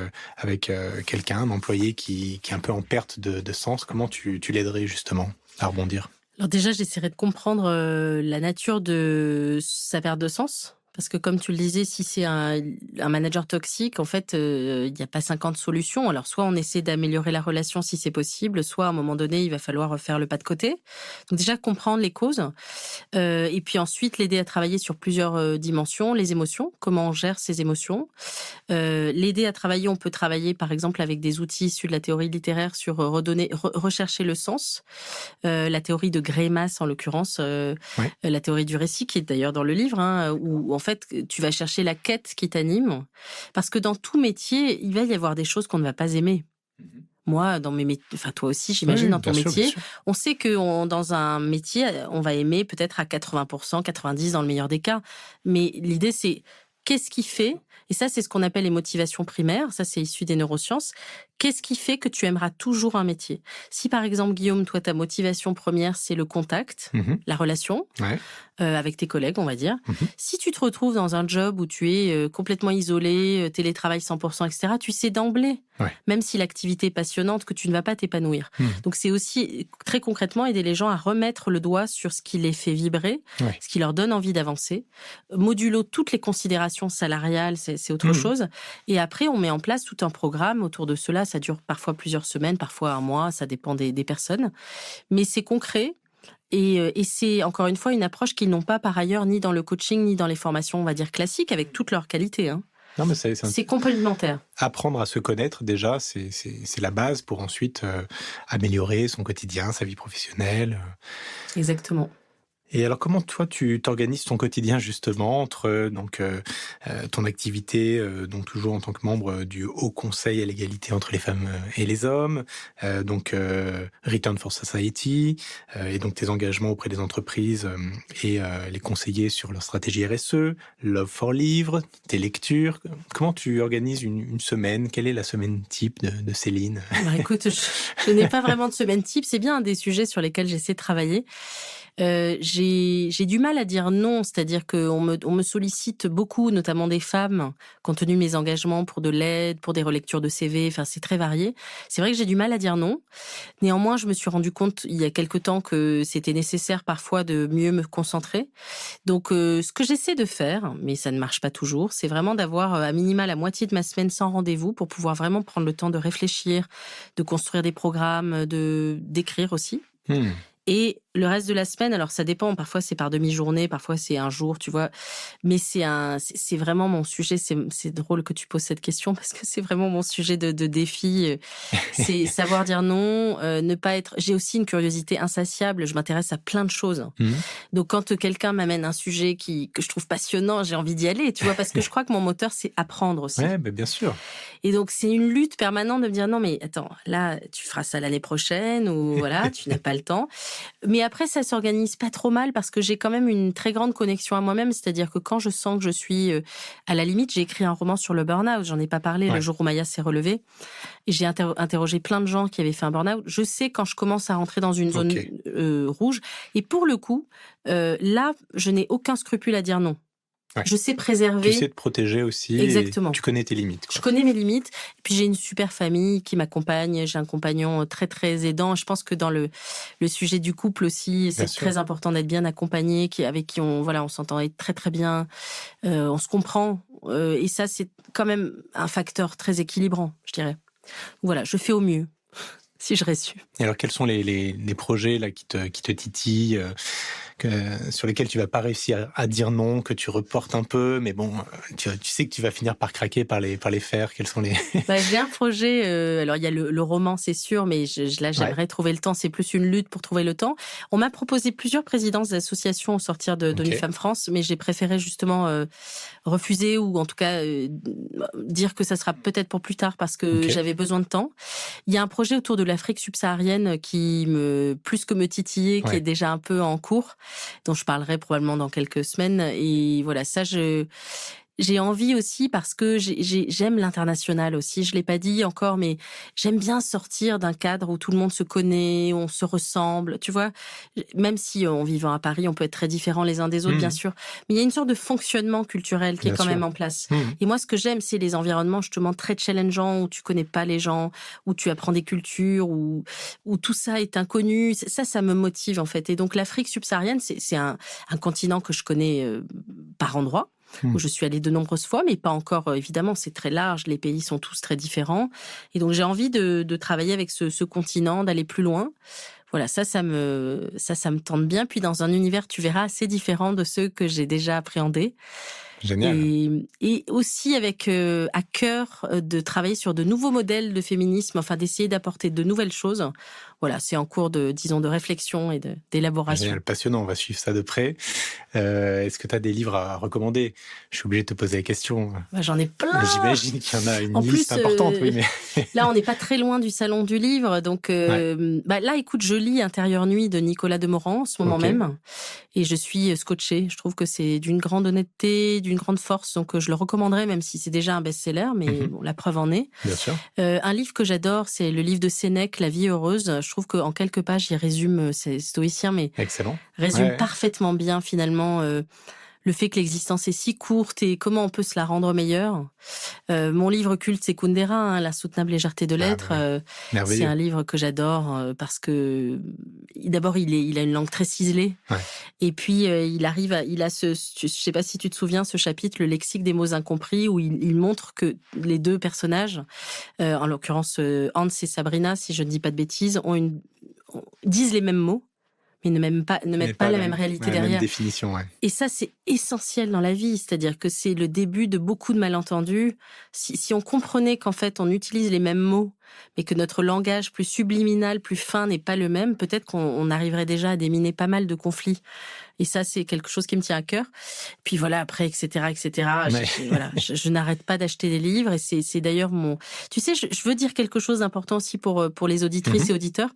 quelqu'un, un employé qui est un peu en perte de sens, comment tu l'aiderais justement à rebondir? Alors déjà, j'essaierai de comprendre la nature de sa perte de sens. Parce que comme tu le disais, si c'est un manager toxique, en fait, il n'y a pas 50 solutions. Alors soit on essaie d'améliorer la relation si c'est possible, soit à un moment donné, il va falloir faire le pas de côté. Donc déjà, comprendre les causes. Et puis ensuite, l'aider à travailler sur plusieurs dimensions. Les émotions, comment on gère ses émotions. L'aider à travailler, on peut travailler par exemple avec des outils issus de la théorie littéraire sur rechercher le sens. La théorie de Greimas en l'occurrence, Ouais. la théorie du récit qui est d'ailleurs dans le livre, hein, où en fait tu vas chercher la quête qui t'anime. Parce que dans tout métier, il va y avoir des choses qu'on ne va pas aimer. Moi, dans mes métiers, enfin toi aussi, j'imagine, Oui, dans ton bien sûr, bien métier, sûr. on sait que dans un métier, on va aimer peut-être à 80%, 90% dans le meilleur des cas. Mais l'idée, c'est qu'est-ce qui fait, et ça, c'est ce qu'on appelle les motivations primaires, ça, c'est issu des neurosciences, Qu'est-ce qui fait que tu aimeras toujours un métier? Si par exemple, Guillaume, toi, ta motivation première, c'est le contact, la relation, Ouais. avec tes collègues, on va dire. Mmh. Si tu te retrouves dans un job où tu es complètement isolé, télétravail 100%, etc., tu sais d'emblée, Ouais. même si l'activité est passionnante, que tu ne vas pas t'épanouir. Donc c'est aussi très concrètement aider les gens à remettre le doigt sur ce qui les fait vibrer, Ouais. ce qui leur donne envie d'avancer. Modulo toutes les considérations salariales, c'est autre chose. Et après, on met en place tout un programme autour de cela. Ça dure parfois plusieurs semaines, parfois un mois, ça dépend des personnes. Mais c'est concret. Et c'est encore une fois une approche qu'ils n'ont pas par ailleurs ni dans le coaching ni dans les formations, on va dire classiques, avec toutes leurs qualités. Non, mais C'est complémentaire. apprendre à se connaître déjà, c'est la base pour ensuite améliorer son quotidien, sa vie professionnelle. Exactement. Et alors, comment toi, tu t'organises ton quotidien justement entre ton activité, donc toujours en tant que membre du Haut Conseil à l'égalité entre les femmes et les hommes, Return for Society, et donc tes engagements auprès des entreprises et les conseiller sur leur stratégie RSE, Love for Livres, tes lectures. Comment tu organises une semaine? Quelle est la semaine type de Céline? Alors écoute, je n'ai pas vraiment de semaine type. C'est bien un des sujets sur lesquels j'essaie de travailler. J'ai du mal à dire non, c'est-à-dire qu'on me sollicite beaucoup, notamment des femmes, compte tenu de mes engagements pour de l'aide, pour des relectures de CV, enfin c'est très varié. C'est vrai que j'ai du mal à dire non. Néanmoins, je me suis rendu compte il y a quelque temps que c'était nécessaire parfois de mieux me concentrer. Donc ce que j'essaie de faire, mais ça ne marche pas toujours, c'est vraiment d'avoir à minima la moitié de ma semaine sans rendez-vous pour pouvoir vraiment prendre le temps de réfléchir, de construire des programmes, d'écrire aussi. Et le reste de la semaine, alors ça dépend, parfois c'est par demi-journée, parfois c'est un jour, tu vois. Mais c'est vraiment mon sujet, c'est drôle que tu poses cette question parce que c'est vraiment mon sujet de défi. C'est savoir dire non, ne pas être... J'ai aussi une curiosité insatiable, je m'intéresse à plein de choses. Donc quand quelqu'un m'amène un sujet que je trouve passionnant, j'ai envie d'y aller, tu vois, parce que je crois que mon moteur, c'est apprendre aussi. Ouais, bien sûr. Et donc, c'est une lutte permanente de me dire, non, mais attends, là, tu feras ça l'année prochaine, ou voilà, tu n'as pas le temps. Mais après, ça s'organise pas trop mal parce que j'ai quand même une très grande connexion à moi-même. C'est-à-dire que quand je sens que je suis à la limite, j'ai écrit un roman sur le burn-out. J'en ai pas parlé le jour où Maya s'est relevée. Et j'ai interrogé plein de gens qui avaient fait un burn-out. Je sais quand je commence à rentrer dans une zone rouge. Et pour le coup, là, je n'ai aucun scrupule à dire non. Ouais. Je sais préserver. Tu sais te protéger aussi. Exactement. Et tu connais tes limites. Je connais mes limites. Et puis j'ai une super famille qui m'accompagne. J'ai un compagnon très très aidant. Je pense que dans le sujet du couple aussi, c'est très important d'être bien accompagné, avec qui on s'entend très très bien. On se comprend. Et ça, c'est quand même un facteur très équilibrant, je dirais. Voilà, je fais au mieux. Si je réussis. Et alors, quels sont les projets là qui te titillent, sur lesquels tu vas pas réussir à dire non, que tu reportes un peu, mais bon, tu sais que tu vas finir par craquer, par les faire. Quels sont les... J'ai un projet, alors il y a le roman, c'est sûr, mais là, j'aimerais trouver le temps. C'est plus une lutte pour trouver le temps. On m'a proposé plusieurs présidences d'associations au sortir de Femmes France, mais j'ai préféré justement refuser ou en tout cas dire que ça sera peut-être pour plus tard parce que j'avais besoin de temps. Il y a un projet autour de l'Afrique subsaharienne qui plus que me titiller, qui est déjà un peu en cours, dont je parlerai probablement dans quelques semaines. Et voilà, ça, j'ai envie aussi parce que j'aime l'international aussi. Je l'ai pas dit encore, mais j'aime bien sortir d'un cadre où tout le monde se connaît, où on se ressemble. Tu vois, même si en vivant à Paris, on peut être très différents les uns des autres, bien sûr. Mais il y a une sorte de fonctionnement culturel qui est quand même en place. Et moi, ce que j'aime, c'est les environnements justement très challengeants où tu connais pas les gens, où tu apprends des cultures, où tout ça est inconnu. Ça me motive en fait. Et donc l'Afrique subsaharienne, c'est un continent que je connais par endroits. Où je suis allée de nombreuses fois, mais pas encore, évidemment, c'est très large, les pays sont tous très différents. Et donc, j'ai envie de travailler avec ce continent, d'aller plus loin. Voilà, ça me tente bien. Puis, dans un univers, tu verras, assez différent de ceux que j'ai déjà appréhendés. Génial. Et aussi avec à cœur de travailler sur de nouveaux modèles de féminisme, enfin d'essayer d'apporter de nouvelles choses. Voilà, c'est en cours de réflexion et d'élaboration. Génial, passionnant, on va suivre ça de près. Est-ce que tu as des livres à recommander? Je suis obligé de te poser la question. J'en ai plein. J'imagine qu'il y en a une liste importante, oui, mais... Là, on n'est pas très loin du Salon du Livre, donc là, écoute, je lis Intérieure Nuit de Nicolas Demorand en ce moment même. et je suis scotchée. Je trouve que c'est d'une grande honnêteté, d'une grande force, donc je le recommanderais, même si c'est déjà un best-seller, mais bon, la preuve en est. Bien sûr. Un livre que j'adore, c'est le livre de Sénèque, La vie heureuse. Je trouve qu'en quelques pages, il résume, c'est stoïcien, mais Excellent. résume parfaitement bien finalement le fait que l'existence est si courte et comment on peut se la rendre meilleure. Mon livre culte, c'est Kundera, La soutenable légèreté de l'être. C'est un livre que j'adore parce que d'abord, il a une langue très ciselée. Ouais. Et puis, il a je sais pas si tu te souviens, ce chapitre, le lexique des mots incompris, où il montre que les deux personnages, en l'occurrence Hans et Sabrina, si je ne dis pas de bêtises, disent les mêmes mots, mais ne mettent pas la même réalité derrière. La même définition, ouais. Et ça, c'est essentiel dans la vie, c'est-à-dire que c'est le début de beaucoup de malentendus. Si on comprenait qu'en fait, on utilise les mêmes mots, mais que notre langage plus subliminal, plus fin n'est pas le même, peut-être qu'on arriverait déjà à déminer pas mal de conflits. Et ça, c'est quelque chose qui me tient à cœur. Puis voilà, après, etc., etc. Je n'arrête pas d'acheter des livres et c'est d'ailleurs mon... Tu sais, je veux dire quelque chose d'important aussi pour les auditrices et auditeurs.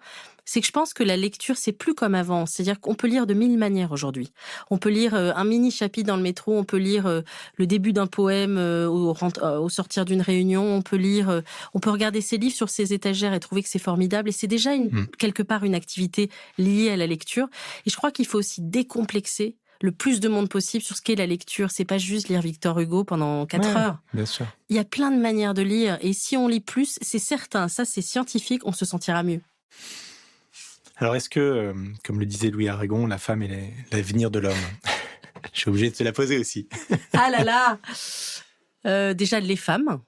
C'est que je pense que la lecture, c'est plus comme avant. C'est-à-dire qu'on peut lire de 1000 manières aujourd'hui. On peut lire un mini chapitre dans le métro, on peut lire le début d'un poème au sortir d'une réunion, on peut regarder ses livres sur ses étagères et trouver que c'est formidable. Et c'est déjà quelque part une activité liée à la lecture. Et je crois qu'il faut aussi décomplexer le plus de monde possible sur ce qu'est la lecture. C'est pas juste lire Victor Hugo pendant 4 heures. Bien sûr. Il y a plein de manières de lire. Et si on lit plus, c'est certain, ça c'est scientifique, on se sentira mieux. Alors, est-ce que, comme le disait Louis Aragon, la femme est l'avenir de l'homme? Je suis obligé de te la poser aussi. Ah là là Déjà, les femmes.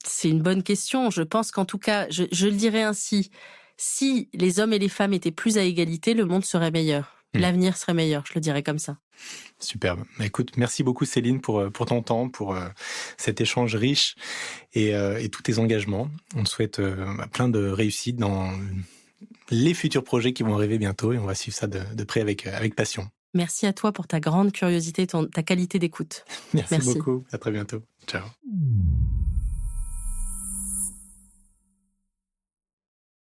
C'est une bonne question. Je pense qu'en tout cas, je le dirais ainsi, si les hommes et les femmes étaient plus à égalité, le monde serait meilleur. L'avenir serait meilleur, je le dirais comme ça. Superbe. Écoute, merci beaucoup Céline pour ton temps, pour cet échange riche et tous tes engagements. On te souhaite plein de réussite dans les futurs projets qui vont arriver bientôt et on va suivre ça de près avec passion. Merci à toi pour ta grande curiosité, ta qualité d'écoute. Merci beaucoup. À très bientôt. Ciao.